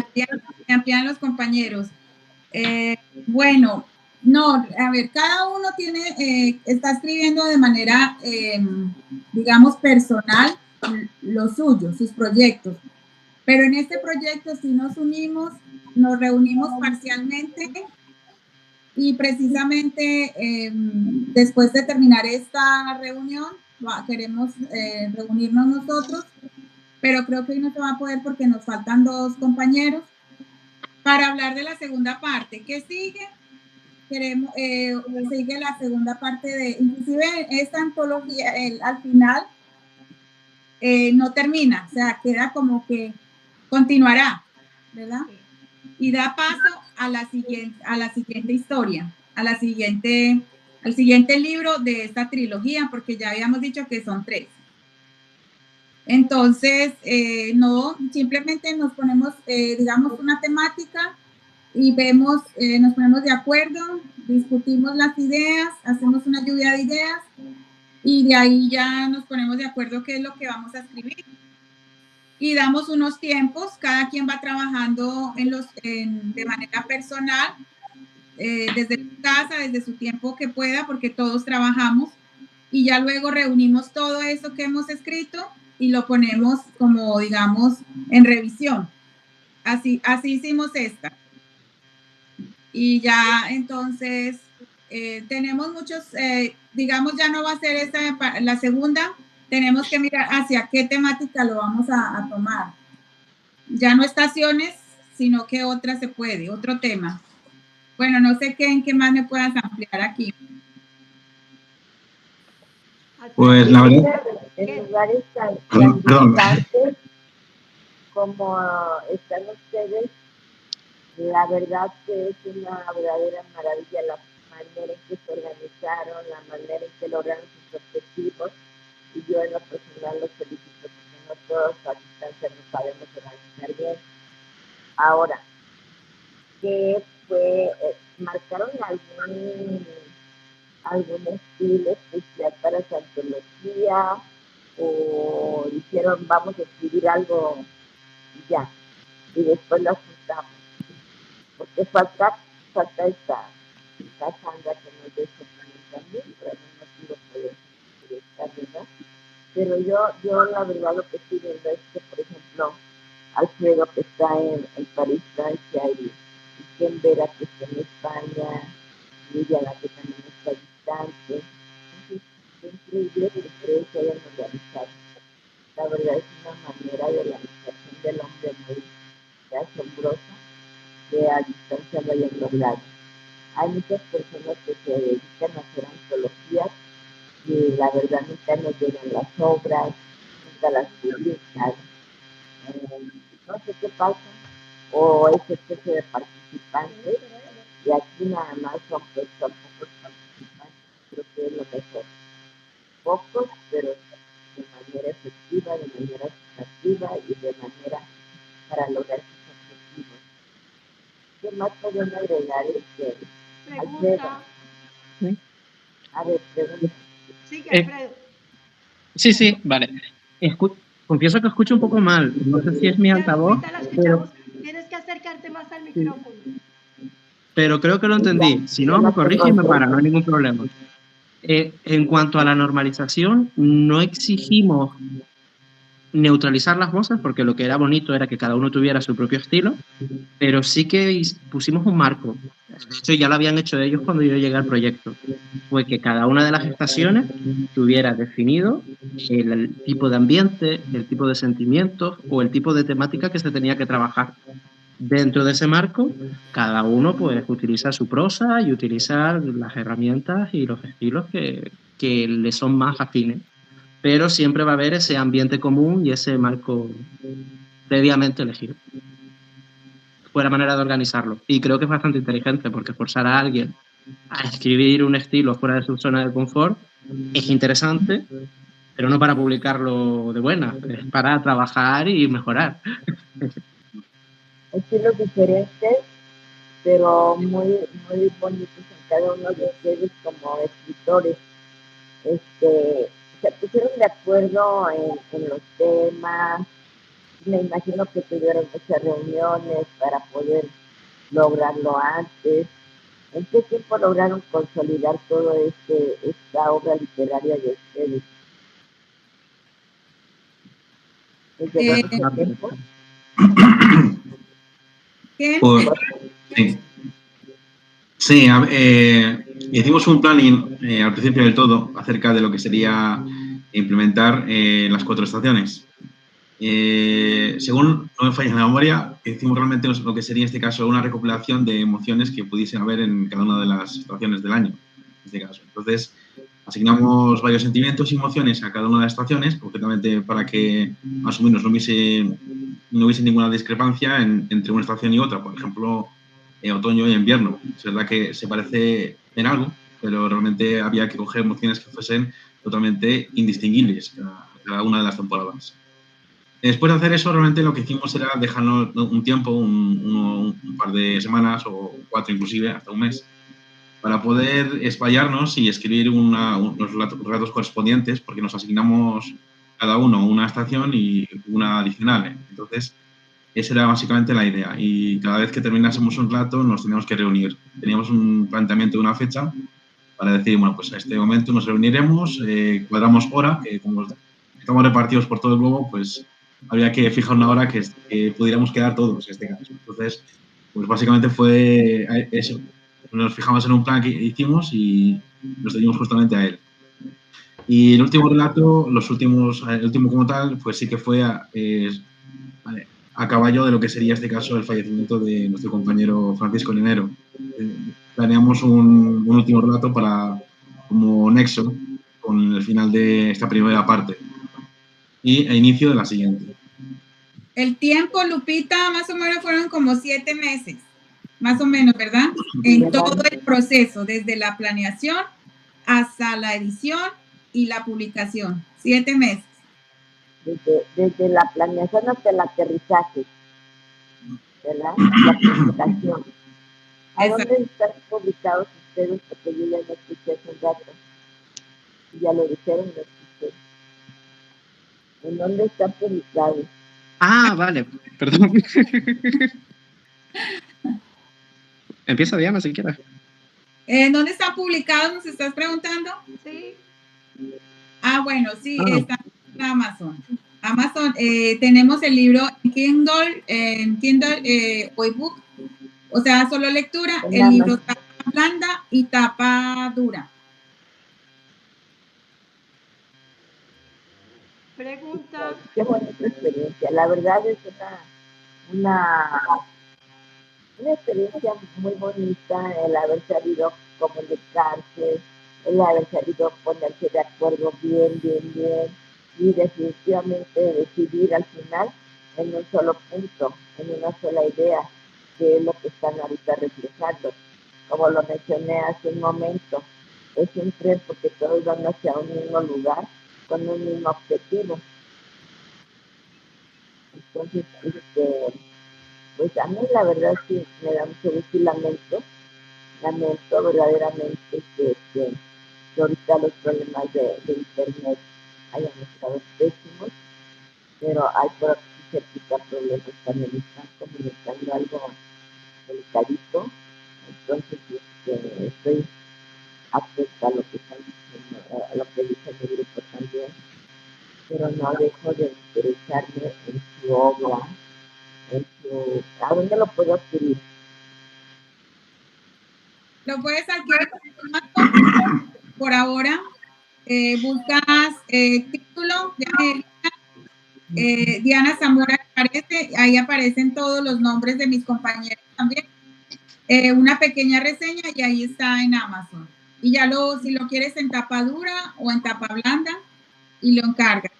amplían los compañeros. Bueno, no, a ver, cada uno está escribiendo de manera, digamos, personal lo suyo, sus proyectos. Pero en este proyecto sí nos unimos, nos reunimos parcialmente y precisamente después de terminar esta reunión queremos reunirnos nosotros, pero creo que hoy no se va a poder porque nos faltan 2 compañeros para hablar de la segunda parte. ¿Qué sigue? Sigue la segunda parte inclusive esta antología, al final no termina, o sea, queda como que continuará, ¿verdad? Y da paso a la siguiente historia, al siguiente libro de esta trilogía, porque ya habíamos dicho que son 3. Entonces, no, simplemente nos ponemos, digamos, una temática y nos ponemos de acuerdo, discutimos las ideas, hacemos una lluvia de ideas y de ahí ya nos ponemos de acuerdo qué es lo que vamos a escribir. Y damos unos tiempos, cada quien va trabajando de manera personal, desde su casa, desde su tiempo que pueda, porque todos trabajamos, y ya luego reunimos todo eso que hemos escrito y lo ponemos como, digamos, en revisión. Así hicimos esta. Y ya entonces tenemos muchos, digamos, ya no va a ser esta la segunda, tenemos que mirar hacia qué temática lo vamos a tomar. Ya no estaciones, sino que otra se puede, otro tema. Bueno, no sé en qué más me puedas ampliar aquí. Pues la verdad... En lugares tan Perdón. distantes como están ustedes, la verdad que es una verdadera maravilla la manera en que se organizaron, la manera en que lograron sus objetivos, y yo en lo personal los felicito porque no todos a distancia nos sabemos organizar bien. Ahora, ¿qué fue? ¿Marcaron algún estilo especial para su antología? ¿O dijeron vamos a escribir algo y ya, y después lo juntamos? Porque falta esta Sandra que nos dé su opinión también, por algún motivo puede estar, ¿verdad? Pero yo la verdad lo que estoy viendo es que, por ejemplo, Alfredo, que está en París, Francia, y Ken Vera, que está en España, Liliana, que también está distante. Entonces, es increíble que ustedes se hayan organizado. La verdad es una manera de organización del hombre muy asombrosa que a distancia lo hayan logrado. Hay muchas personas que se dedican a hacer antologías y la verdad nunca nos llegan las obras, nunca las publican. No sé qué pasa, o es especie de participantes, y aquí nada más son pocos participantes. Creo que es lo mejor. Pocos, pero de manera efectiva, de manera sustantiva y de manera para lograr sus objetivos. ¿Qué más podemos agregar? Pregunta. A ver, pregunta. Sí, Alfredo. Sí, vale. Confieso que escucho un poco mal. No sé si es mi altavoz, pero... Tienes que acercarte más al micrófono. Pero creo que lo entendí. Si no, me corrige y me para, no hay ningún problema. En cuanto a la normalización, no exigimos neutralizar las voces, porque lo que era bonito era que cada uno tuviera su propio estilo, pero sí que pusimos un marco. De hecho, ya lo habían hecho ellos cuando yo llegué al proyecto. Fue que cada una de las estaciones tuviera definido el tipo de ambiente, el tipo de sentimientos o el tipo de temática que se tenía que trabajar. Dentro de ese marco, cada uno pues utiliza su prosa y utilizar las herramientas y los estilos que le son más afines. Pero siempre va a haber ese ambiente común y ese marco previamente elegido. Fue la manera de organizarlo. Y creo que es bastante inteligente, porque forzar a alguien a escribir un estilo fuera de su zona de confort es interesante, pero no para publicarlo de buena, es para trabajar y mejorar. Estilos diferentes, pero muy, muy bonitos en cada uno de ustedes como escritores. Se pusieron de acuerdo en los temas. Me imagino que tuvieron muchas reuniones para poder lograrlo antes. ¿En qué tiempo lograron consolidar todo esta obra literaria de ustedes? ¿Desde cuánto tiempo? ¿Qué? Pues, sí, hicimos un planning al principio del todo acerca de lo que sería implementar las 4 estaciones. Según no me falla la memoria, hicimos realmente lo que sería en este caso una recopilación de emociones que pudiesen haber en cada una de las estaciones del año. En este caso. Entonces, asignamos varios sentimientos y emociones a cada una de las estaciones, concretamente para que más o menos no hubiese ninguna discrepancia entre una estación y otra. Por ejemplo, otoño y invierno. Es verdad que se parece en algo, pero realmente había que coger emociones que fuesen totalmente indistinguibles a cada una de las temporadas. Después de hacer eso, realmente lo que hicimos era dejarnos un tiempo, un par de semanas o 4 inclusive, hasta un mes, para poder explayarnos y escribir los relatos correspondientes, porque nos asignamos cada uno una estación y una adicional. Entonces, esa era básicamente la idea. Y cada vez que terminásemos un relato nos teníamos que reunir. Teníamos un planteamiento de una fecha para decir, bueno, pues a este momento nos reuniremos, cuadramos hora, que como estamos repartidos por todo el globo, pues había que fijar una hora que pudiéramos quedar todos en este caso. Entonces, pues básicamente fue eso. Nos fijamos en un plan que hicimos y nos seguimos justamente a él. Y el último relato, el último como tal, pues sí que fue a caballo de lo que sería este caso el fallecimiento de nuestro compañero Francisco Linero. Planeamos un último relato como nexo con el final de esta primera parte e inicio de la siguiente. El tiempo, Lupita, más o menos fueron como 7 meses, más o menos, ¿verdad? En todo el proceso, desde la planeación hasta la edición y la publicación, 7 meses. Desde la planeación hasta el aterrizaje, ¿verdad? La presentación. ¿A dónde están publicados ustedes? Porque yo ya no escuché hace un rato. Ya lo dijeron, lo escuché. ¿En dónde están publicados? Ah, vale, perdón. Empieza Diana, si quieres. ¿Dónde están publicados? ¿Nos estás preguntando? Sí. Ah, bueno, sí, está en Amazon. Amazon, tenemos el libro en Kindle o ebook, o sea, solo lectura, el libro tapa blanda y tapa dura. Pregunta. Qué bonita experiencia. La verdad es una experiencia muy bonita el haber sabido comunicarse, el haber sabido ponerse de acuerdo bien y definitivamente decidir al final en un solo punto, en una sola idea, que es lo que están ahorita reflejando. Como lo mencioné hace un momento, es un tren porque todos van hacia un mismo lugar con un mismo objetivo. Entonces, pues a mí la verdad sí me da mucho gusto y lamento verdaderamente que ahorita los problemas de internet hayan estado pésimos, pero hay por aquí cerquita problemas también, están comunicando algo delicadito, entonces estoy atenta a lo que están diciendo, a lo que dice mi grupo también, pero no dejo de interesarme en su obra, ¿a dónde lo puedo adquirir? Lo puedes adquirir por ahora. Buscas título de Diana Zamora, aparece, ahí aparecen todos los nombres de mis compañeros también. Una pequeña reseña y ahí está en Amazon. Y ya si lo quieres en tapa dura o en tapa blanda y lo encargas.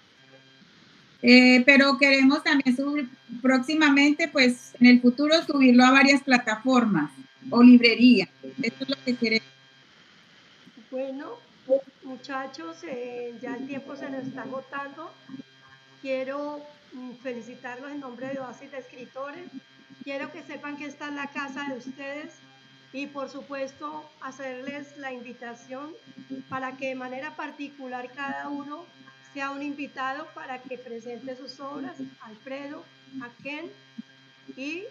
Pero queremos también subir próximamente, pues en el futuro, subirlo a varias plataformas o librerías. Eso es lo que queremos. Bueno, muchachos, ya el tiempo se nos está agotando. Quiero felicitarlos en nombre de Oasis de Escritores. Quiero que sepan que esta es la casa de ustedes y por supuesto hacerles la invitación para que de manera particular cada uno sea un invitado para que presente sus obras, Alfredo, a Ken, y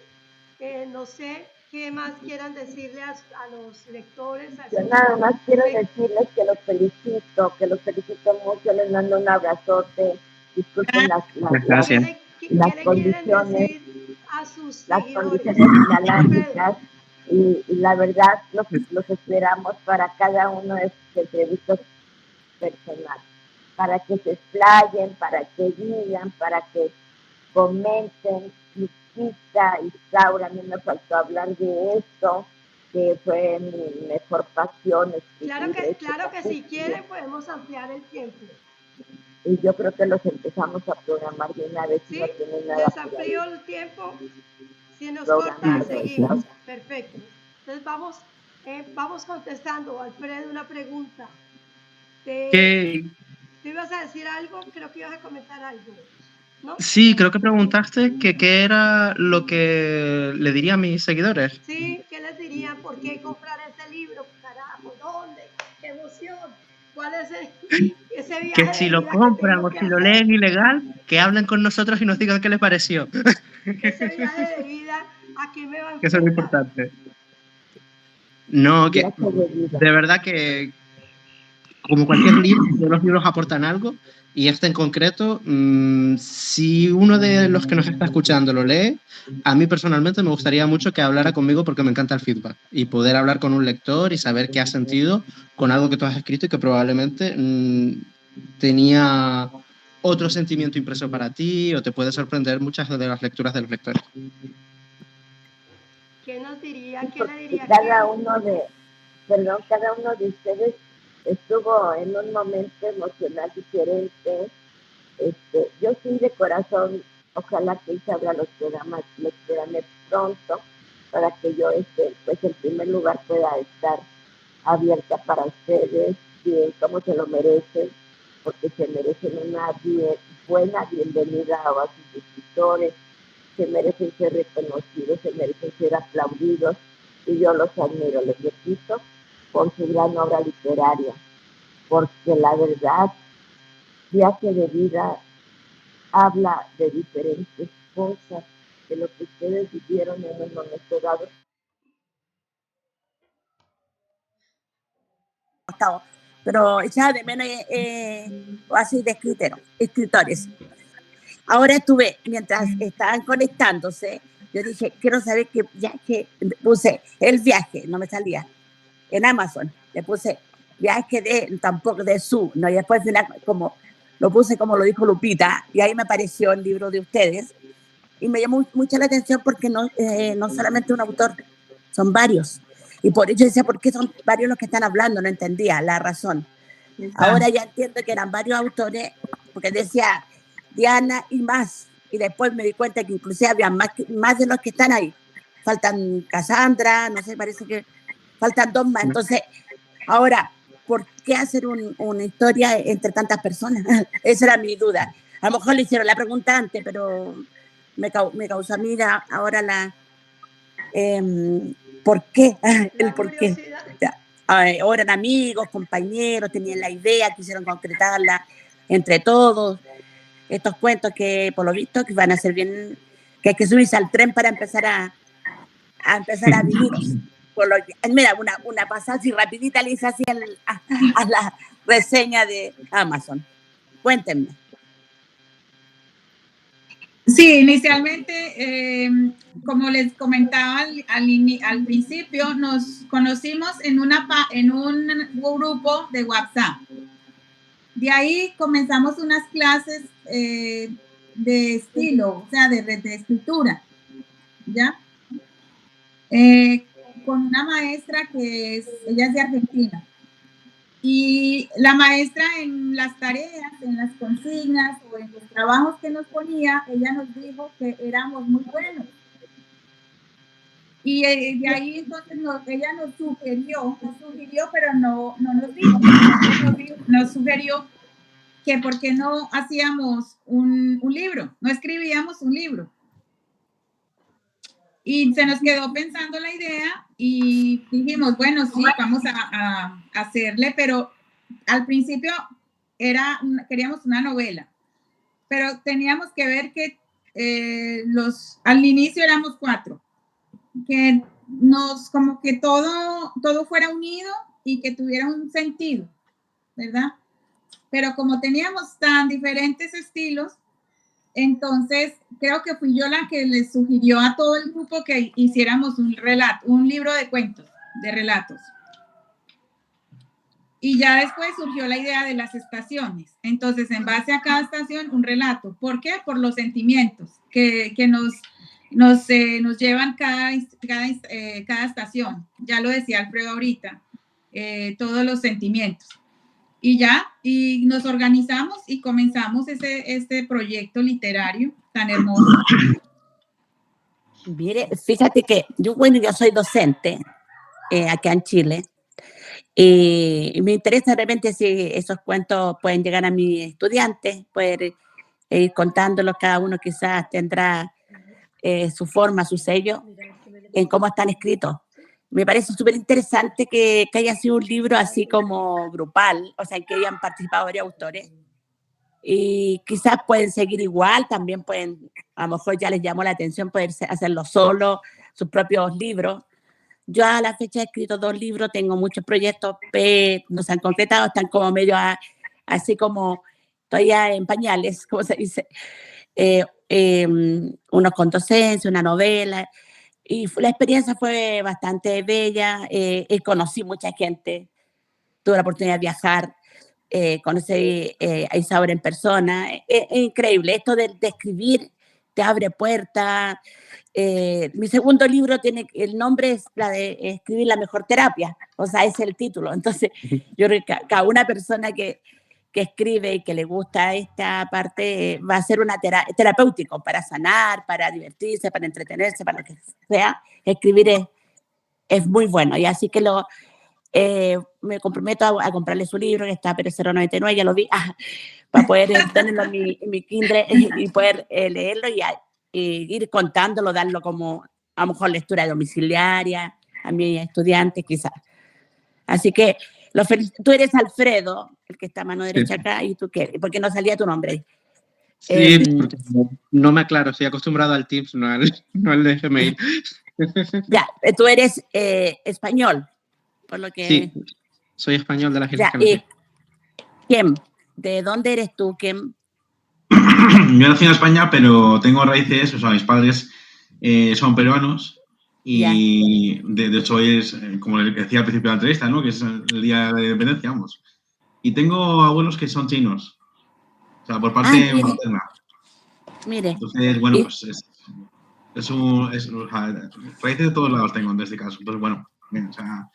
no sé qué más quieran decirle a los lectores. Yo nada más quiero decirles que los felicito mucho, les mando un abrazote, disculpen las condiciones, inalámbricas, y la verdad los esperamos para cada uno de sus entrevistas personales, para que se explayen, para que digan, para que comenten. Lupita y Saura, a mí me faltó hablar de esto, que fue mi mejor pasión. Claro que si quieren podemos ampliar el tiempo. Y yo creo que los empezamos a programar de una vez. Sí, no tienen nada les amplío el tiempo. Si nos corta, seguimos. Perfecto. Entonces vamos contestando. Alfredo, una pregunta. ¿Te ibas a decir algo? Creo que ibas a comentar algo, ¿no? Sí, creo que preguntaste que qué era lo que le diría a mis seguidores. Sí, ¿qué les dirían? ¿Por qué comprar este libro? ¿Dónde? ¡Qué emoción! ¿Cuál es ese viaje Que si de lo vida que compran tengo o que si lo hacer? leen ilegal, que hablen con nosotros y nos digan qué les pareció. Ese viaje de vida, ¿a qué me va a Que eso es lo enfrentar? importante. No, que Viaje de vida. de verdad que como cualquier libro, todos los libros aportan algo y este en concreto, si uno de los que nos está escuchando lo lee, a mí personalmente me gustaría mucho que hablara conmigo porque me encanta el feedback y poder hablar con un lector y saber qué ha sentido con algo que tú has escrito y que probablemente tenía otro sentimiento impreso para ti o te puede sorprender muchas de las lecturas de los lectores. ¿Qué nos diría? ¿Qué le diría? Cada uno de ustedes estuvo en un momento emocional diferente. Yo sí de corazón, ojalá que Isabela los programas pronto para que yo pues en primer lugar pueda estar abierta para ustedes, bien como se lo merecen, porque se merecen una buena bienvenida a Oasis de Escritores, se merecen ser reconocidos, se merecen ser aplaudidos, y yo los admiro, les repito, por su gran obra literaria, porque la verdad, Viaje de Vida habla de diferentes cosas, de lo que ustedes vivieron en un momento dado. Pero echaba de menos así de escritores. Ahora estuve, mientras estaban conectándose, yo dije, quiero saber qué viaje, puse el viaje, no me salía, en Amazon, le puse viaje tampoco de su, no, y después como lo puse como lo dijo Lupita, y ahí me apareció el libro de ustedes, y me llamó mucho la atención porque no solamente un autor, son varios. Y por eso decía, ¿por qué son varios los que están hablando? No entendía la razón. Ahora ya entiendo que eran varios autores, porque decía Diana y más. Y después me di cuenta que inclusive había más de los que están ahí. Faltan Cassandra, no sé, parece que faltan 2 más. Entonces, ahora, ¿por qué hacer una historia entre tantas personas? Esa era mi duda. A lo mejor le hicieron la pregunta antes, pero me causó a mí ahora ¿por qué? El por qué. Ahora eran amigos, compañeros, tenían la idea, quisieron concretarla entre todos. Estos cuentos que, por lo visto, que van a ser bien, que hay que subirse al tren para empezar a vivirlos. Mira, una pasada así rapidita le hice así a la reseña de Amazon. Cuéntenme. Sí, inicialmente, como les comentaba al principio, nos conocimos en un grupo de WhatsApp. De ahí comenzamos unas clases de estilo, o sea, de escritura, ¿ya? Con una maestra ella es de Argentina. Y la maestra en las tareas, en las consignas o en los trabajos que nos ponía, ella nos dijo que éramos muy buenos. Y de ahí entonces ella nos sugirió, pero no nos dijo. Nos sugirió que por qué no hacíamos un libro, no escribíamos un libro. Y se nos quedó pensando la idea y dijimos, bueno, sí, vamos a hacerle, pero al principio queríamos una novela, pero teníamos que ver que al inicio éramos 4, que como que todo fuera unido y que tuviera un sentido, ¿verdad? Pero como teníamos tan diferentes estilos, entonces creo que fui yo la que les sugirió a todo el grupo que hiciéramos un libro de cuentos, de relatos. Y ya después surgió la idea de las estaciones. Entonces, en base a cada estación, un relato. ¿Por qué? Por los sentimientos que nos llevan cada estación. Ya lo decía Alfredo ahorita, todos los sentimientos. Y nos organizamos y comenzamos este proyecto literario tan hermoso. Mire, fíjate que yo soy docente acá en Chile. Y me interesa de repente si esos cuentos pueden llegar a mis estudiantes, poder ir contándolos, cada uno quizás tendrá su forma, su sello, en cómo están escritos. me parece súper interesante que haya sido un libro así como grupal, o sea, en que hayan participado varios autores. Y quizás pueden seguir igual, también pueden, a lo mejor ya les llamó la atención poder hacerlo solo, sus propios libros. Yo a la fecha he escrito 2 libros, tengo muchos proyectos, no se han concretado, están como medio así como todavía en pañales, como se dice. Unos con docencia, una novela. Y la experiencia fue bastante bella, conocí mucha gente, tuve la oportunidad de viajar, conocí a Isaura en persona. Es increíble, esto de escribir te abre puertas. Mi segundo libro el nombre es la de escribir la mejor terapia, o sea, es el título. Entonces, yo creo que cada una persona que escribe y que le gusta esta parte va a ser terapéutico para sanar, para divertirse, para entretenerse, para lo que sea. Escribir es muy bueno, y así que me comprometo a comprarle su libro, que está a $0.99, ya lo vi, para poder tenerlo en mi Kindle y poder leerlo y ir contándolo, darlo como a lo mejor lectura domiciliaria a mis estudiantes quizás. Así que tú eres Alfredo, el que está a mano derecha acá, ¿y tú qué? ¿Por qué no salía tu nombre? Sí, porque no me aclaro, estoy acostumbrado al Teams, no al de Gmail. Ya, tú eres español, por lo que... Sí, soy español de las Islas Canarias. Kem, ¿de dónde eres tú, Kem? Yo nací en España, pero tengo raíces, o sea, mis padres son peruanos y de hecho hoy es, como le decía al principio de la entrevista, ¿no? Que es el día de independencia, vamos. Y tengo abuelos que son chinos, o sea, por parte materna. Mire. Entonces, bueno, pues o sea, raíces de todos lados tengo en este caso. Entonces, bueno, bien, o sea,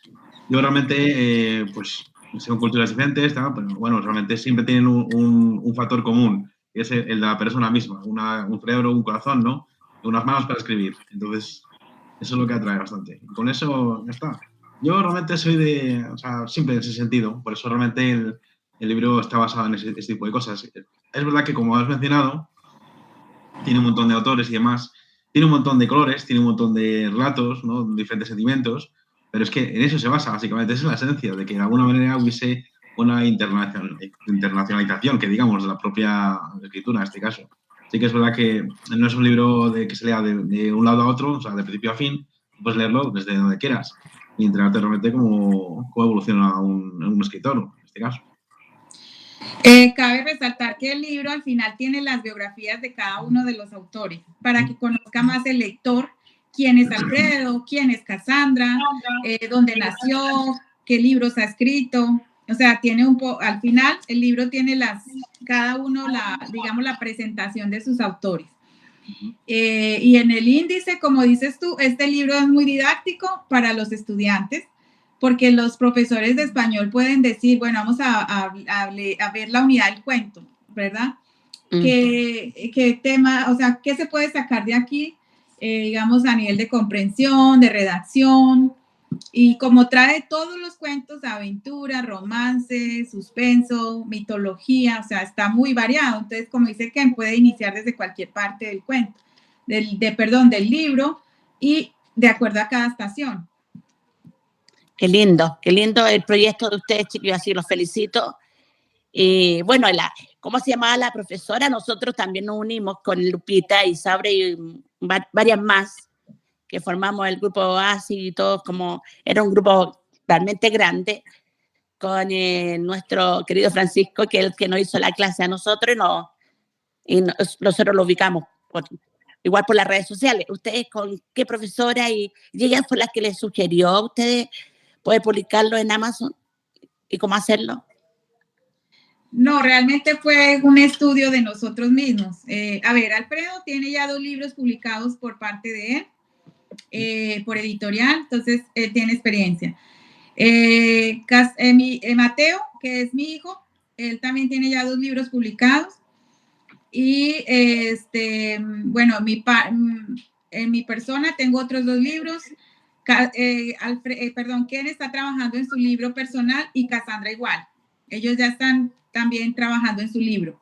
yo realmente, pues, son culturas diferentes, ¿no? Pero bueno, realmente siempre tienen un factor común, que es el de la persona misma, un cerebro, un corazón, ¿no? Unas manos para escribir. Entonces, eso es lo que atrae bastante. Y con eso ya está. Yo realmente soy o sea, simple en ese sentido, por eso realmente el libro está basado en ese tipo de cosas. Es verdad que, como has mencionado, tiene un montón de autores y demás, tiene un montón de colores, tiene un montón de relatos, ¿no? Diferentes sentimientos, pero es que en eso se basa, básicamente, esa es la esencia, de que de alguna manera hubiese una internacionalización, que digamos, de la propia escritura en este caso. Sí que es verdad que no es un libro que se lea de un lado a otro, o sea, de principio a fin, puedes leerlo desde donde quieras y enterarte realmente cómo evoluciona un escritor, en este caso. Cabe resaltar que el libro al final tiene las biografías de cada uno de los autores para que conozca más el lector quién es Alfredo, quién es Cassandra, dónde nació, qué libros ha escrito. O sea, tiene al final el libro tiene cada uno digamos, la presentación de sus autores. Y en el índice, como dices tú, este libro es muy didáctico para los estudiantes, porque los profesores de español pueden decir, bueno, vamos a ver la unidad del cuento, ¿verdad? ¿Qué tema, o sea, qué se puede sacar de aquí, digamos, a nivel de comprensión, de redacción? Y como trae todos los cuentos, aventura, romance, suspenso, mitología, o sea, está muy variado. Entonces, como dice Ken, puede iniciar desde cualquier parte del cuento, del libro, y de acuerdo a cada estación. Qué lindo el proyecto de ustedes, chicos, así los felicito. Y bueno, ¿cómo se llamaba la profesora? Nosotros también nos unimos con Lupita y Sabre y varias más, que formamos el grupo Oasis y todos, era un grupo realmente grande, con nuestro querido Francisco, que es el que nos hizo la clase a nosotros, y nosotros lo ubicamos igual por las redes sociales. ¿Ustedes con qué profesora? Y ella fue la que les sugirió a ustedes poder publicarlo en Amazon y cómo hacerlo. No, realmente fue un estudio de nosotros mismos. A ver, Alfredo tiene ya 2 libros publicados por parte de él, por editorial, entonces él tiene experiencia. Mateo, que es mi hijo, él también tiene ya 2 libros publicados. Y bueno, en mi persona tengo otros 2 libros. Ken está trabajando en su libro personal y Cassandra igual. Ellos ya están también trabajando en su libro.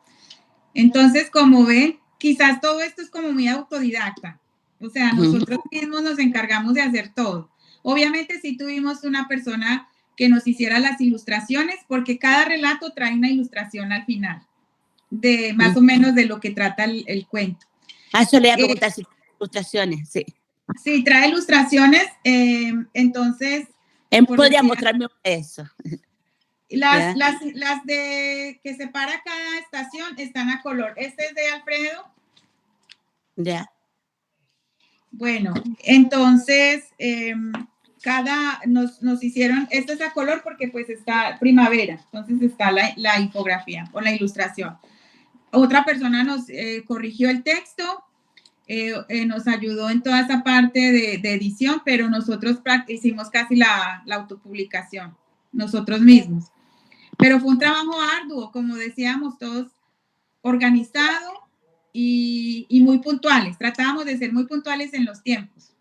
Entonces, como ven, quizás todo esto es como muy autodidacta. O sea, nosotros mismos nos encargamos de hacer todo. Obviamente sí tuvimos una persona que nos hiciera las ilustraciones, porque cada relato trae una ilustración al final, de más o menos de lo que trata el cuento. Eso le iba a preguntar si ilustraciones, sí. Sí, trae ilustraciones, entonces... ¿Podría mostrarme eso? Las de que separa cada estación están a color. Este es de Alfredo. Ya. Bueno, entonces nos hicieron, esto es a color porque pues está primavera, entonces está la infografía o la ilustración. Otra persona nos corrigió el texto, nos ayudó en toda esa parte de edición, pero nosotros hicimos casi la autopublicación, nosotros mismos. Pero fue un trabajo arduo, como decíamos, todos organizado y muy puntuales. Tratábamos de ser muy puntuales en los tiempos.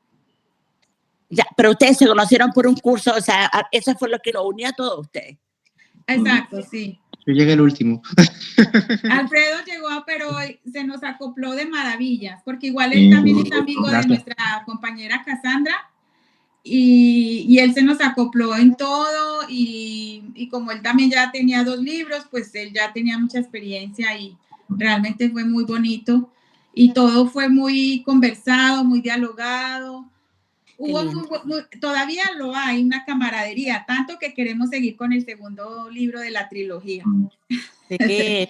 Ya, pero ustedes se conocieron por un curso, o sea, eso fue lo que lo unió a todos ustedes. Exacto, sí. Yo llegué el último. Alfredo llegó, pero se nos acopló de maravillas, porque igual él también es amigo de nuestra compañera Cassandra, y él se nos acopló en todo, y como él también ya tenía 2 libros, pues él ya tenía mucha experiencia y realmente fue muy bonito, y todo fue muy conversado, muy dialogado. Todavía lo hay, una camaradería, tanto que queremos seguir con el segundo libro de la trilogía. Sí,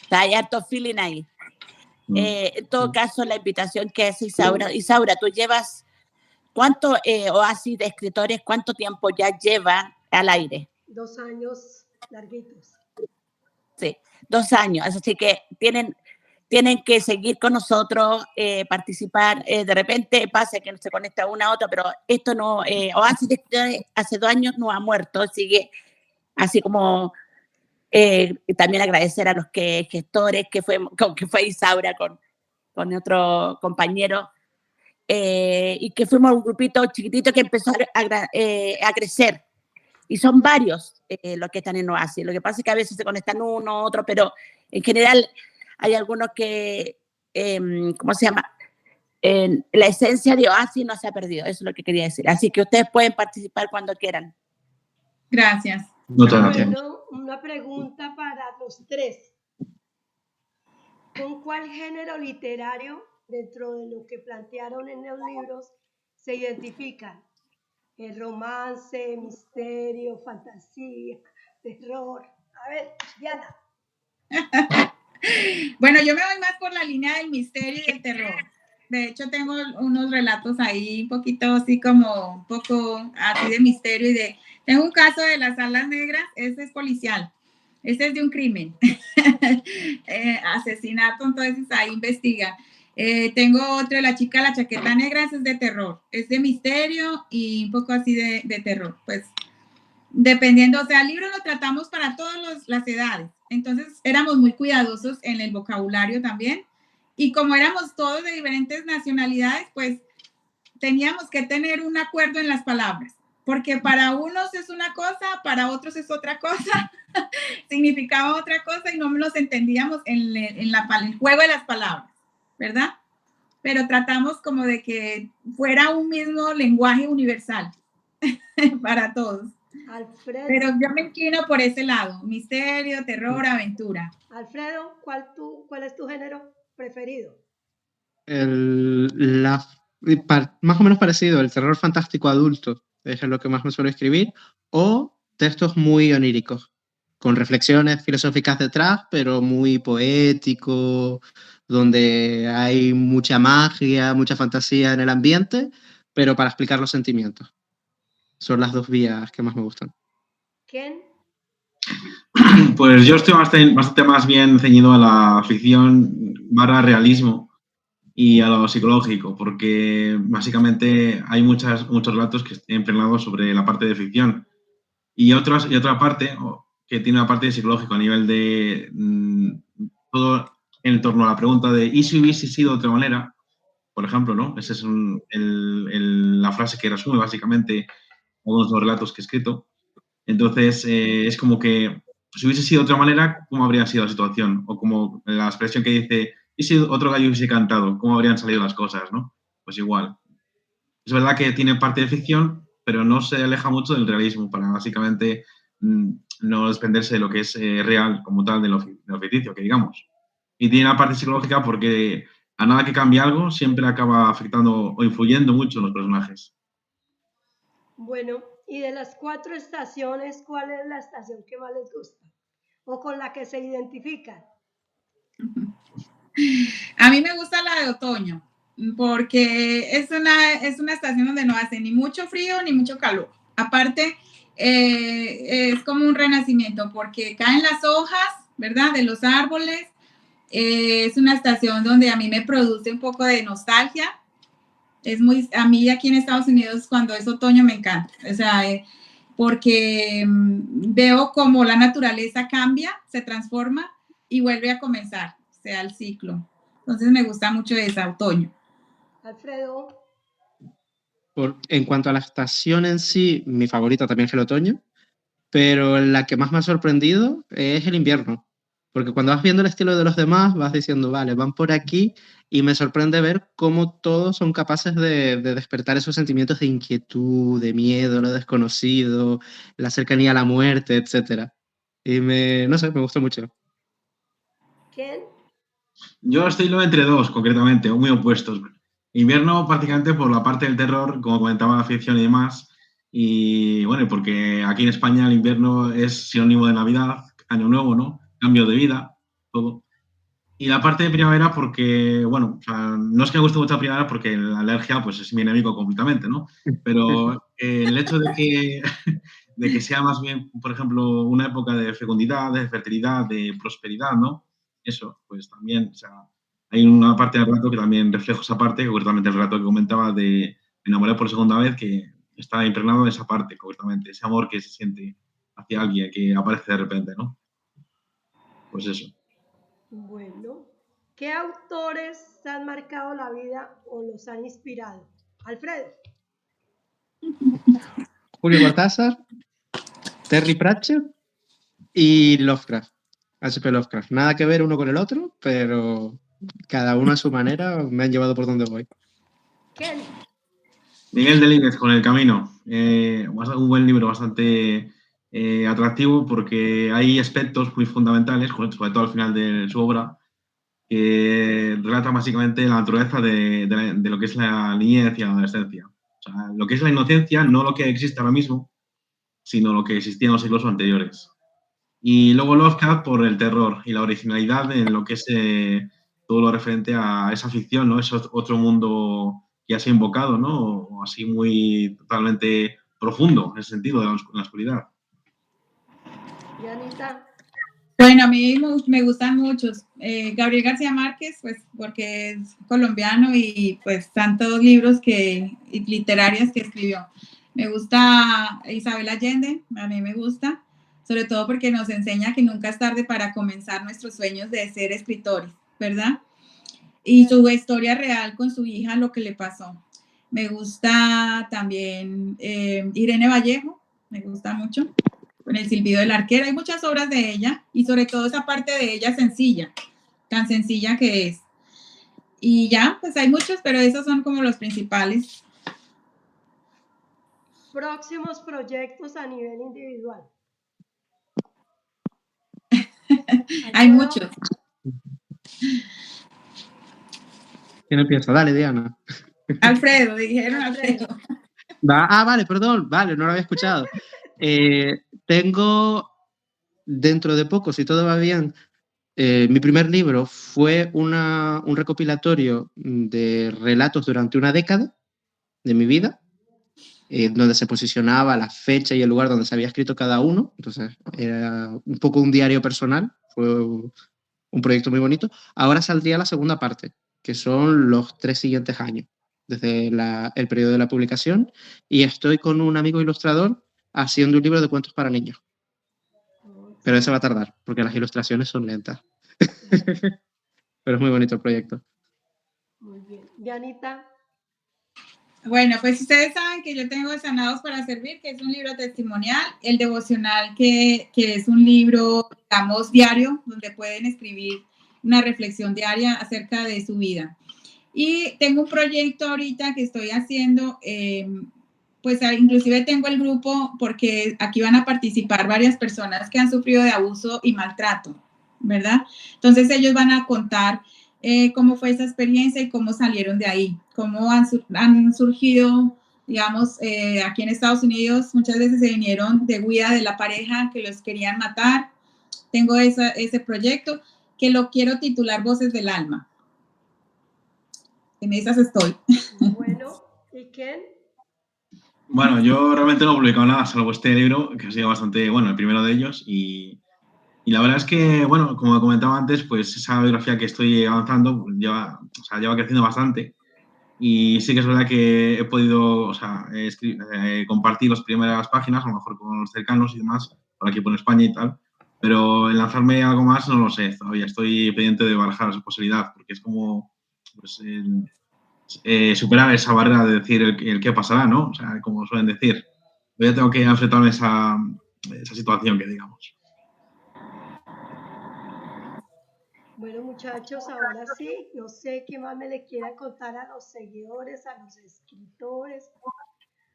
hay harto feeling ahí. En todo caso, la invitación que es Isaura. Isaura, tú llevas, ¿cuánto Oasis de Escritores, cuánto tiempo ya lleva al aire? 2 años larguitos. Sí, 2 años, así que tienen que seguir con nosotros, participar. De repente pasa que no se conecta una a otra, pero esto no, Oasis de Escritores hace 2 años no ha muerto, sigue así como también agradecer a los gestores, que fue Isaura con otro compañero, y que fuimos un grupito chiquitito que empezó a crecer. Y son varios los que están en Oasis. Lo que pasa es que a veces se conectan uno, otro, pero en general hay algunos que, ¿cómo se llama? La esencia de Oasis no se ha perdido, eso es lo que quería decir. Así que ustedes pueden participar cuando quieran. Gracias. Bueno, una pregunta para los 3. ¿Con cuál género literario, dentro de lo que plantearon en los libros, se identifican? ¿El romance, misterio, fantasía, terror? A ver, Diana. Bueno, yo me voy más por la línea del misterio y el terror. De hecho, tengo unos relatos ahí un poquito así como un poco así de misterio tengo un caso de las alas negras, ese es policial, ese es de un crimen, asesinato, entonces ahí investiga. Tengo otro de la chica de la chaqueta negra, ese es de terror, es de misterio y un poco así de terror, pues dependiendo, o sea, el libro lo tratamos para todas las edades, entonces éramos muy cuidadosos en el vocabulario también, y como éramos todos de diferentes nacionalidades, pues teníamos que tener un acuerdo en las palabras, porque para unos es una cosa, para otros es otra cosa, significaba otra cosa y no nos entendíamos en el juego de las palabras, ¿verdad? Pero tratamos como de que fuera un mismo lenguaje universal para todos. Alfredo. Pero yo me inclino por ese lado, misterio, terror, aventura. Alfredo, ¿cuál es tu género preferido? Más o menos parecido, el terror fantástico adulto, es lo que más me suelo escribir, o textos muy oníricos, con reflexiones filosóficas detrás, pero muy poético, donde hay mucha magia, mucha fantasía en el ambiente, pero para explicar los sentimientos. Son las 2 vías que más me gustan. ¿Quién? Pues yo estoy bastante más bien ceñido a la ficción / realismo y a lo psicológico, porque básicamente hay muchos relatos que están impregnados sobre la parte de ficción y otra parte que tiene una parte de psicológico a nivel de todo en torno a la pregunta de ¿y si hubiese sido de otra manera? Por ejemplo, ¿no? Esa es la frase que resume básicamente algunos de los relatos que he escrito. Entonces, es como que si hubiese sido de otra manera, ¿cómo habría sido la situación? O como la expresión que dice, ¿y si otro gallo hubiese cantado? ¿Cómo habrían salido las cosas, no? Pues igual. Es verdad que tiene parte de ficción, pero no se aleja mucho del realismo para básicamente no desprenderse de lo que es real como tal de lo ficticio, que digamos. Y tiene una parte psicológica porque a nada que cambie algo siempre acaba afectando o influyendo mucho en los personajes. Bueno, y de las 4 estaciones, ¿cuál es la estación que más les gusta? ¿O con la que se identifican? A mí me gusta la de otoño, porque es una estación donde no hace ni mucho frío ni mucho calor. Aparte, es como un renacimiento, porque caen las hojas, ¿verdad?, de los árboles. Es una estación donde a mí me produce un poco de nostalgia. A mí aquí en Estados Unidos, cuando es otoño, me encanta. O sea, porque veo como la naturaleza cambia, se transforma y vuelve a comenzar, o sea, el ciclo. Entonces me gusta mucho ese otoño. Alfredo. En cuanto a la estación en sí, mi favorita también es el otoño, pero la que más me ha sorprendido es el invierno, porque cuando vas viendo el estilo de los demás vas diciendo, vale, van por aquí, y me sorprende ver cómo todos son capaces de despertar esos sentimientos de inquietud, de miedo, lo desconocido, la cercanía a la muerte, etc. Y no sé, me gustó mucho. ¿Quién? Yo estoy entre dos, concretamente, muy opuestos. Invierno prácticamente por la parte del terror, como comentaba la ficción y demás. Y bueno, porque aquí en España el invierno es sinónimo de Navidad, Año Nuevo, ¿no? Cambio de vida, todo. Y la parte de primavera porque, bueno, o sea, no es que me guste mucho la primavera porque la alergia pues es mi enemigo completamente, ¿no? Pero el hecho de que sea más bien, por ejemplo, una época de fecundidad, de fertilidad, de prosperidad, ¿no? Eso, pues también, o sea, hay una parte del relato que también refleja esa parte, concretamente el relato que comentaba de me enamoré por segunda vez, que está impregnado en esa parte, concretamente, ese amor que se siente hacia alguien que aparece de repente, ¿no? Pues eso. Bueno, ¿qué autores han marcado la vida o los han inspirado? Alfredo. Julio Cortázar, Terry Pratchett y Lovecraft. H.P. Lovecraft. Nada que ver uno con el otro, pero cada uno a su manera me han llevado por donde voy. Kenny. Miguel Delibes con El Camino. Un buen libro bastante atractivo porque hay aspectos muy fundamentales, sobre todo al final de su obra, que relata básicamente la naturaleza de lo que es la niñez y la adolescencia. O sea, lo que es la inocencia, no lo que existe ahora mismo, sino lo que existía en los siglos anteriores. Y luego Lovecraft por el terror y la originalidad en lo que es todo lo referente a esa ficción, ¿no? Ese otro mundo que ha sido invocado, ¿no? O así muy totalmente profundo en ese sentido, en la oscuridad. ¿Y Anita? Bueno, a mí me gustan muchos. Gabriel García Márquez, pues porque es colombiano y pues tantos libros y literarias que escribió. Me gusta Isabel Allende, a mí me gusta, sobre todo porque nos enseña que nunca es tarde para comenzar nuestros sueños de ser escritores, ¿verdad? Y su historia real con su hija, lo que le pasó. Me gusta también Irene Vallejo, me gusta mucho, con El silbido del arquero. Hay muchas obras de ella y sobre todo esa parte de ella sencilla, tan sencilla que es. Y ya, pues hay muchos, pero esos son como los principales. Próximos proyectos a nivel individual. Hay muchos. ¿Quién empieza? Dale, Diana. Alfredo, dijeron Alfredo. Vale, perdón, vale, no lo había escuchado. Tengo, dentro de poco, si todo va bien, mi primer libro fue un recopilatorio de relatos durante una década de mi vida, donde se posicionaba la fecha y el lugar donde se había escrito cada uno. Entonces, era un poco un diario personal, fue un proyecto muy bonito. Ahora saldría la segunda parte, que son los 3 siguientes años, desde el periodo de la publicación, y estoy con un amigo ilustrador haciendo un libro de cuentos para niños. Pero eso va a tardar, porque las ilustraciones son lentas. Pero es muy bonito el proyecto. Muy bien. Dianita. Bueno, pues ustedes saben que yo tengo Sanados para Servir, que es un libro testimonial, el devocional, que es un libro, digamos, diario, donde pueden escribir una reflexión diaria acerca de su vida. Y tengo un proyecto ahorita que estoy haciendo pues inclusive tengo el grupo porque aquí van a participar varias personas que han sufrido de abuso y maltrato, ¿verdad? Entonces ellos van a contar cómo fue esa experiencia y cómo salieron de ahí, cómo han surgido, digamos, aquí en Estados Unidos muchas veces se vinieron de huida de la pareja que los querían matar. Tengo ese proyecto que lo quiero titular Voces del Alma. En esas estoy. Bueno, ¿y Ken? Bueno, yo realmente no he publicado nada, salvo este libro, que ha sido bastante, bueno, el primero de ellos. Y la verdad es que, bueno, como comentaba antes, pues esa biografía que estoy avanzando pues lleva creciendo bastante. Y sí que es verdad que he podido, o sea, compartir las primeras páginas, a lo mejor con los cercanos y demás, por aquí por España y tal. Pero el lanzarme algo más no lo sé todavía. Estoy pendiente de barajar esa posibilidad, porque es como pues, superar esa barrera de decir el qué pasará, ¿no? O sea, como suelen decir. Yo ya tengo que enfrentarme a esa situación que digamos. Bueno, muchachos, ahora sí, no sé qué más me le quieran contar a los seguidores, a los escritores,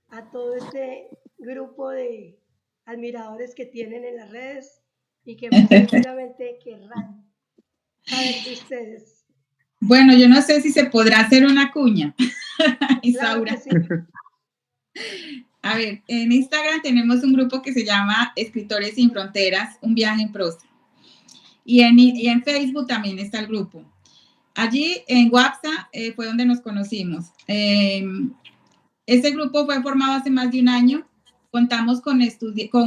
a todo este grupo de admiradores que tienen en las redes y que muy seguramente querrán saber de ustedes. Bueno, yo no sé si se podrá hacer una cuña, Claro que Isaura. sí. A ver, en Instagram tenemos un grupo que se llama Escritores Sin Fronteras, un viaje en prosa. Y en Facebook también está el grupo. Allí en WhatsApp fue donde nos conocimos. Este grupo fue formado hace más de un año. Contamos con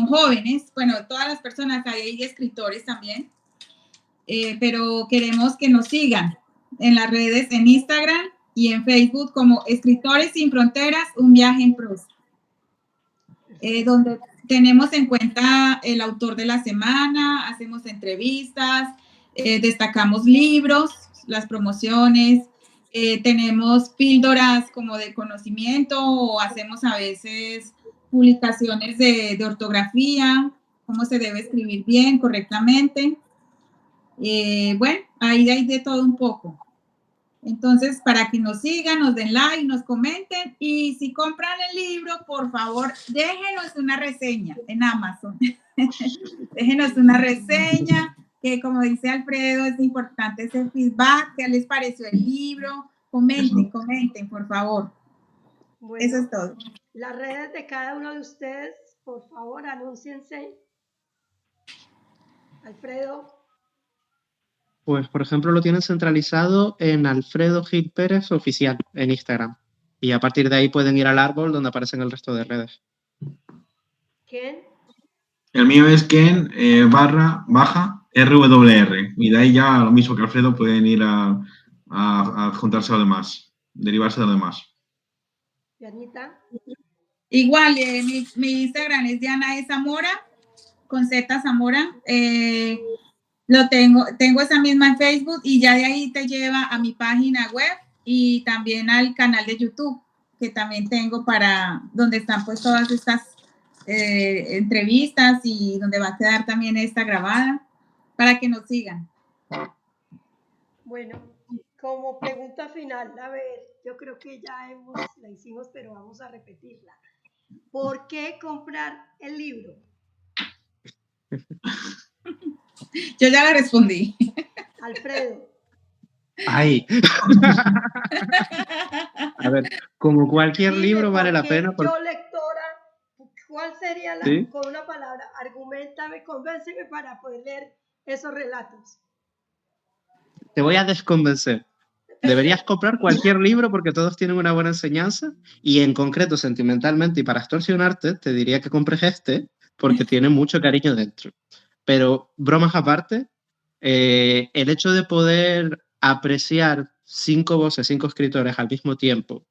jóvenes, bueno, todas las personas, hay escritores también, pero queremos que nos sigan en las redes, en Instagram y en Facebook como Escritores Sin Fronteras, un viaje en prosa, donde tenemos en cuenta el autor de la semana, hacemos entrevistas, destacamos libros, las promociones, tenemos píldoras como de conocimiento o hacemos a veces publicaciones de ortografía, cómo se debe escribir bien, correctamente. Bueno, ahí hay de todo un poco. Entonces, para que nos sigan, nos den like, nos comenten y si compran el libro, por favor, déjenos una reseña en Amazon. Déjenos una reseña, que como dice Alfredo, es importante ese feedback, qué les pareció el libro. Comenten, por favor. Bueno, eso es todo. Las redes de cada uno de ustedes, por favor, anúnciense. Alfredo. Pues, por ejemplo, lo tienen centralizado en Alfredo Gil Pérez Oficial en Instagram. Y a partir de ahí pueden ir al árbol donde aparecen el resto de redes. ¿Ken? El mío es Ken _RWR. Y de ahí ya lo mismo que Alfredo pueden ir a adjuntarse a lo demás, derivarse de lo demás. ¿Y Anita? Igual, mi Instagram es Diana E. Zamora, con Z Zamora. Lo tengo esa misma en Facebook y ya de ahí te lleva a mi página web y también al canal de YouTube que también tengo donde están pues todas estas entrevistas y donde va a quedar también esta grabada para que nos sigan. Bueno, como pregunta final, a ver, yo creo que ya la hicimos, pero vamos a repetirla. ¿Por qué comprar el libro? Yo ya la respondí. Alfredo. ¡Ay! A ver, como cualquier libro vale la pena. Yo, lectora, ¿cuál sería ¿Sí? con una palabra? Argumentame, convénceme para poder leer esos relatos. Te voy a desconvencer. Deberías comprar cualquier libro porque todos tienen una buena enseñanza y en concreto sentimentalmente y para extorsionarte te diría que compres este porque tiene mucho cariño dentro. Pero bromas aparte, el hecho de poder apreciar 5 voces, 5 escritores al mismo tiempo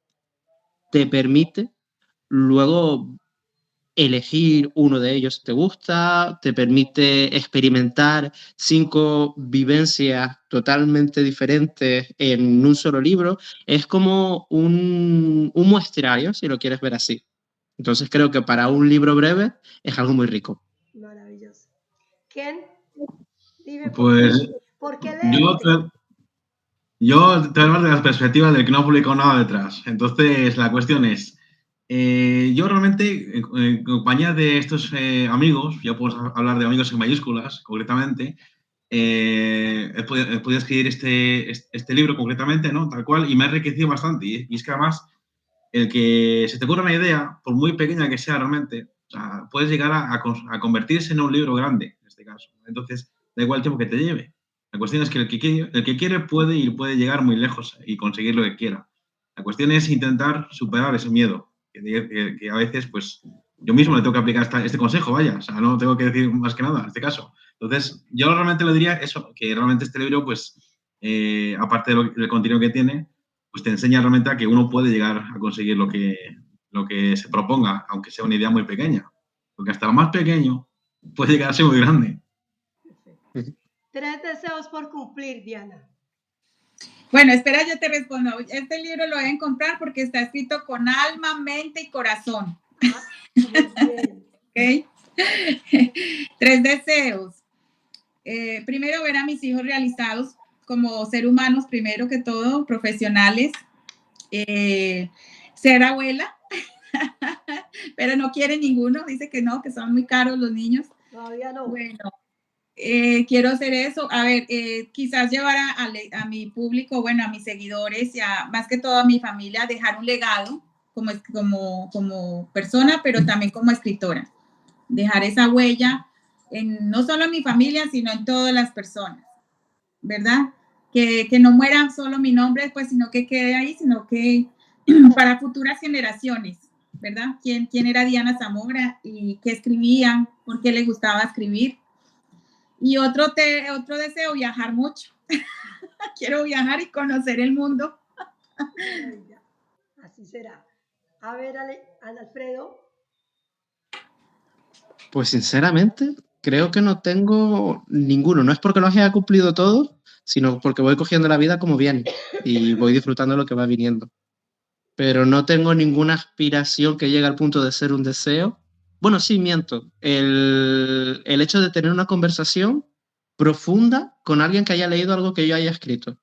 te permite luego elegir uno de ellos si te gusta, te permite experimentar 5 vivencias totalmente diferentes en un solo libro. Es como un muestrario, si lo quieres ver así. Entonces creo que para un libro breve es algo muy rico. Maravilloso. Ken, dime pues ¿por qué leerte? Yo te voy a hablar de las perspectivas del que no ha publicado nada detrás. Entonces, la cuestión es, Yo realmente, en compañía de estos amigos, ya puedo hablar de amigos en mayúsculas, concretamente, he podido escribir este libro concretamente, ¿no? Tal cual, y me ha enriquecido bastante. Y es que además, el que se te ocurra una idea, por muy pequeña que sea realmente, o sea, puedes llegar a convertirse en un libro grande, en este caso. Entonces, da igual el tiempo que te lleve. La cuestión es que el que quiere puede y puede llegar muy lejos y conseguir lo que quiera. La cuestión es intentar superar ese miedo, que a veces, pues, yo mismo le tengo que aplicar este consejo, vaya, o sea, no tengo que decir más que nada en este caso. Entonces, yo realmente le diría eso, que realmente este libro, pues, aparte del contenido que tiene, pues te enseña realmente a que uno puede llegar a conseguir lo que se proponga, aunque sea una idea muy pequeña. Porque hasta lo más pequeño puede llegar a ser muy grande. 3 deseos por cumplir, Diana. Bueno, espera, yo te respondo. Este libro lo deben comprar porque está escrito con alma, mente y corazón. Muy bien. ¿Okay? 3 deseos. Primero, ver a mis hijos realizados como seres humanos, primero que todo, profesionales. Ser abuela, pero no quiere ninguno, dice que no, que son muy caros los niños. Todavía no. Bueno, quiero hacer eso. A ver, quizás llevar a mi público, bueno, a mis seguidores y más que todo a mi familia, dejar un legado como persona, pero también como escritora. Dejar esa huella no solo en mi familia, sino en todas las personas, ¿verdad? Que no muera solo mi nombre, pues, sino que quede ahí, sino que para futuras generaciones, ¿verdad? ¿Quién era Diana Zamora y qué escribía? ¿Por qué le gustaba escribir? Y otro deseo, viajar mucho. Quiero viajar y conocer el mundo. Así será. A ver, Alfredo. Pues sinceramente, creo que no tengo ninguno. No es porque los haya cumplido todos, sino porque voy cogiendo la vida como viene y voy disfrutando lo que va viniendo. Pero no tengo ninguna aspiración que llegue al punto de ser un deseo. Bueno, sí, miento. El hecho de tener una conversación profunda con alguien que haya leído algo que yo haya escrito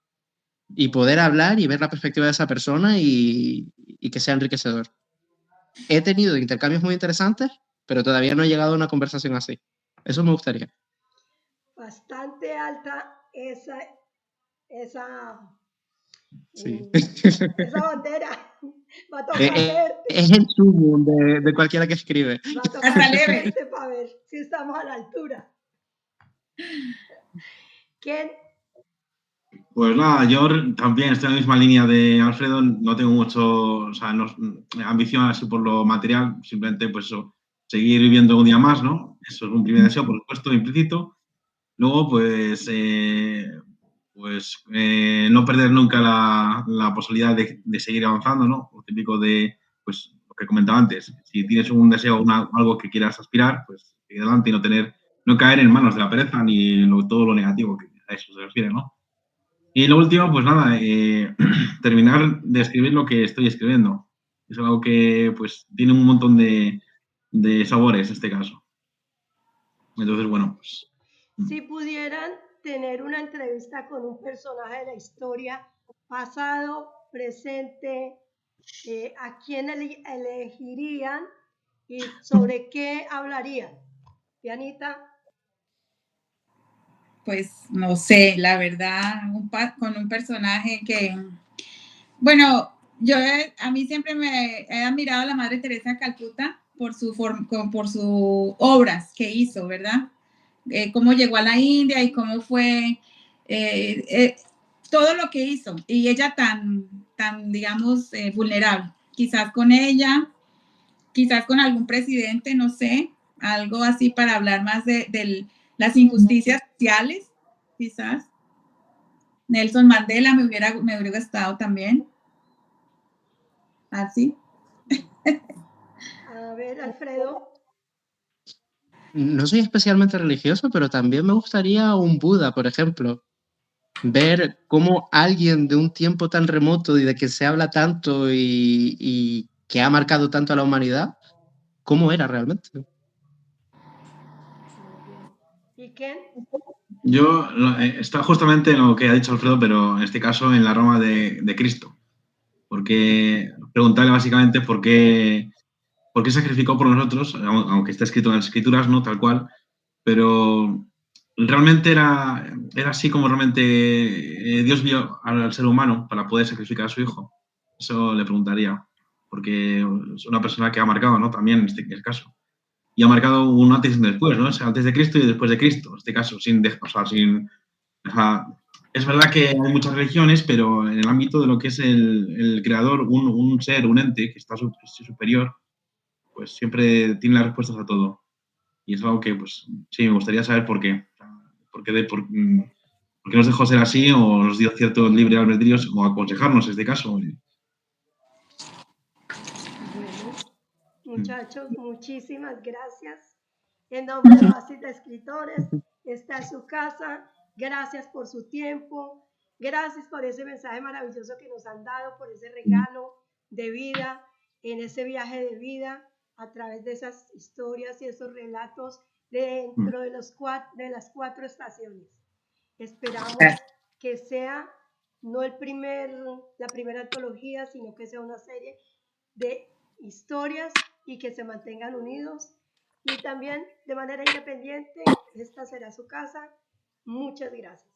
y poder hablar y ver la perspectiva de esa persona y que sea enriquecedor. He tenido intercambios muy interesantes, pero todavía no he llegado a una conversación así. Eso me gustaría. Bastante alta esa Sí. Esa bandera. Va a tocar verte. Es el sumo de cualquiera que escribe. Va a tocar verte para ver si estamos a la altura. ¿Quién? Pues nada, yo también estoy en la misma línea de Alfredo, no tengo mucho, o sea, ambición así por lo material, simplemente pues eso, seguir viviendo un día más, ¿no? Eso es un primer deseo, por supuesto, implícito. Luego, pues, no perder nunca la posibilidad de seguir avanzando, ¿no? Lo típico de, pues, lo que comentaba antes, si tienes un deseo, algo que quieras aspirar, pues, seguir adelante y no caer en manos de la pereza ni todo lo negativo que a eso se refiere, ¿no? Y lo último, pues nada, terminar de escribir lo que estoy escribiendo. Es algo que, pues, tiene un montón de sabores en este caso. Entonces, bueno, pues... Si pudieran tener una entrevista con un personaje de la historia, pasado, presente, ¿a quién elegirían y sobre qué hablarían? Dianita. Pues no sé, la verdad, con un personaje que, bueno, a mí siempre me he admirado a la Madre Teresa de Calcuta por sus obras que hizo, ¿verdad? Cómo llegó a la India y cómo fue todo lo que hizo. Y ella tan digamos, vulnerable. Quizás con ella, quizás con algún presidente, no sé, algo así para hablar más de las injusticias sociales, quizás. Nelson Mandela me hubiera gustado también. Así. A ver, Alfredo. No soy especialmente religioso, pero también me gustaría un Buda, por ejemplo. Ver cómo alguien de un tiempo tan remoto y de que se habla tanto y que ha marcado tanto a la humanidad, cómo era realmente. ¿Y quién? Yo está justamente en lo que ha dicho Alfredo, pero en este caso en la Roma de Cristo. Porque preguntarle básicamente por qué por qué sacrificó por nosotros, aunque está escrito en las escrituras, no tal cual, pero realmente era así como realmente Dios vio al ser humano para poder sacrificar a su hijo. Eso le preguntaría, porque es una persona que ha marcado, ¿no? También en este caso. Y ha marcado un antes y un después, ¿no? O sea, antes de Cristo y después de Cristo, en este caso, es verdad que hay muchas religiones, pero en el ámbito de lo que es el creador, un ser, un ente que está superior, pues siempre tiene las respuestas a todo. Y es algo que, pues, sí, me gustaría saber por qué. ¿Por qué nos dejó ser así o nos dio cierto libre albedrío o aconsejarnos en este caso? Bueno, muchachos, muchísimas gracias. En nombre de Oasis de Escritores, está en su casa. Gracias por su tiempo. Gracias por ese mensaje maravilloso que nos han dado, por ese regalo de vida, en ese viaje de vida, a través de esas historias y esos relatos dentro de las 4 estaciones. Esperamos que sea no la primera antología, sino que sea una serie de historias y que se mantengan unidos. Y también de manera independiente, esta será su casa. Muchas gracias.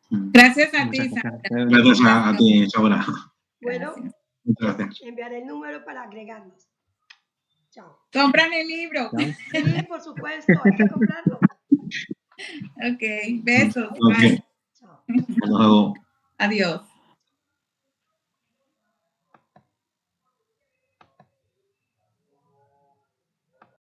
Gracias a ti, Sandra. Gracias a ti, Saura. Bueno, muchas gracias. Enviaré el número para agregarnos. Chao. Compran el libro. Sí, por supuesto, hay que comprarlo. Ok, besos. Okay. Bye. Chao. Hasta luego. Adiós.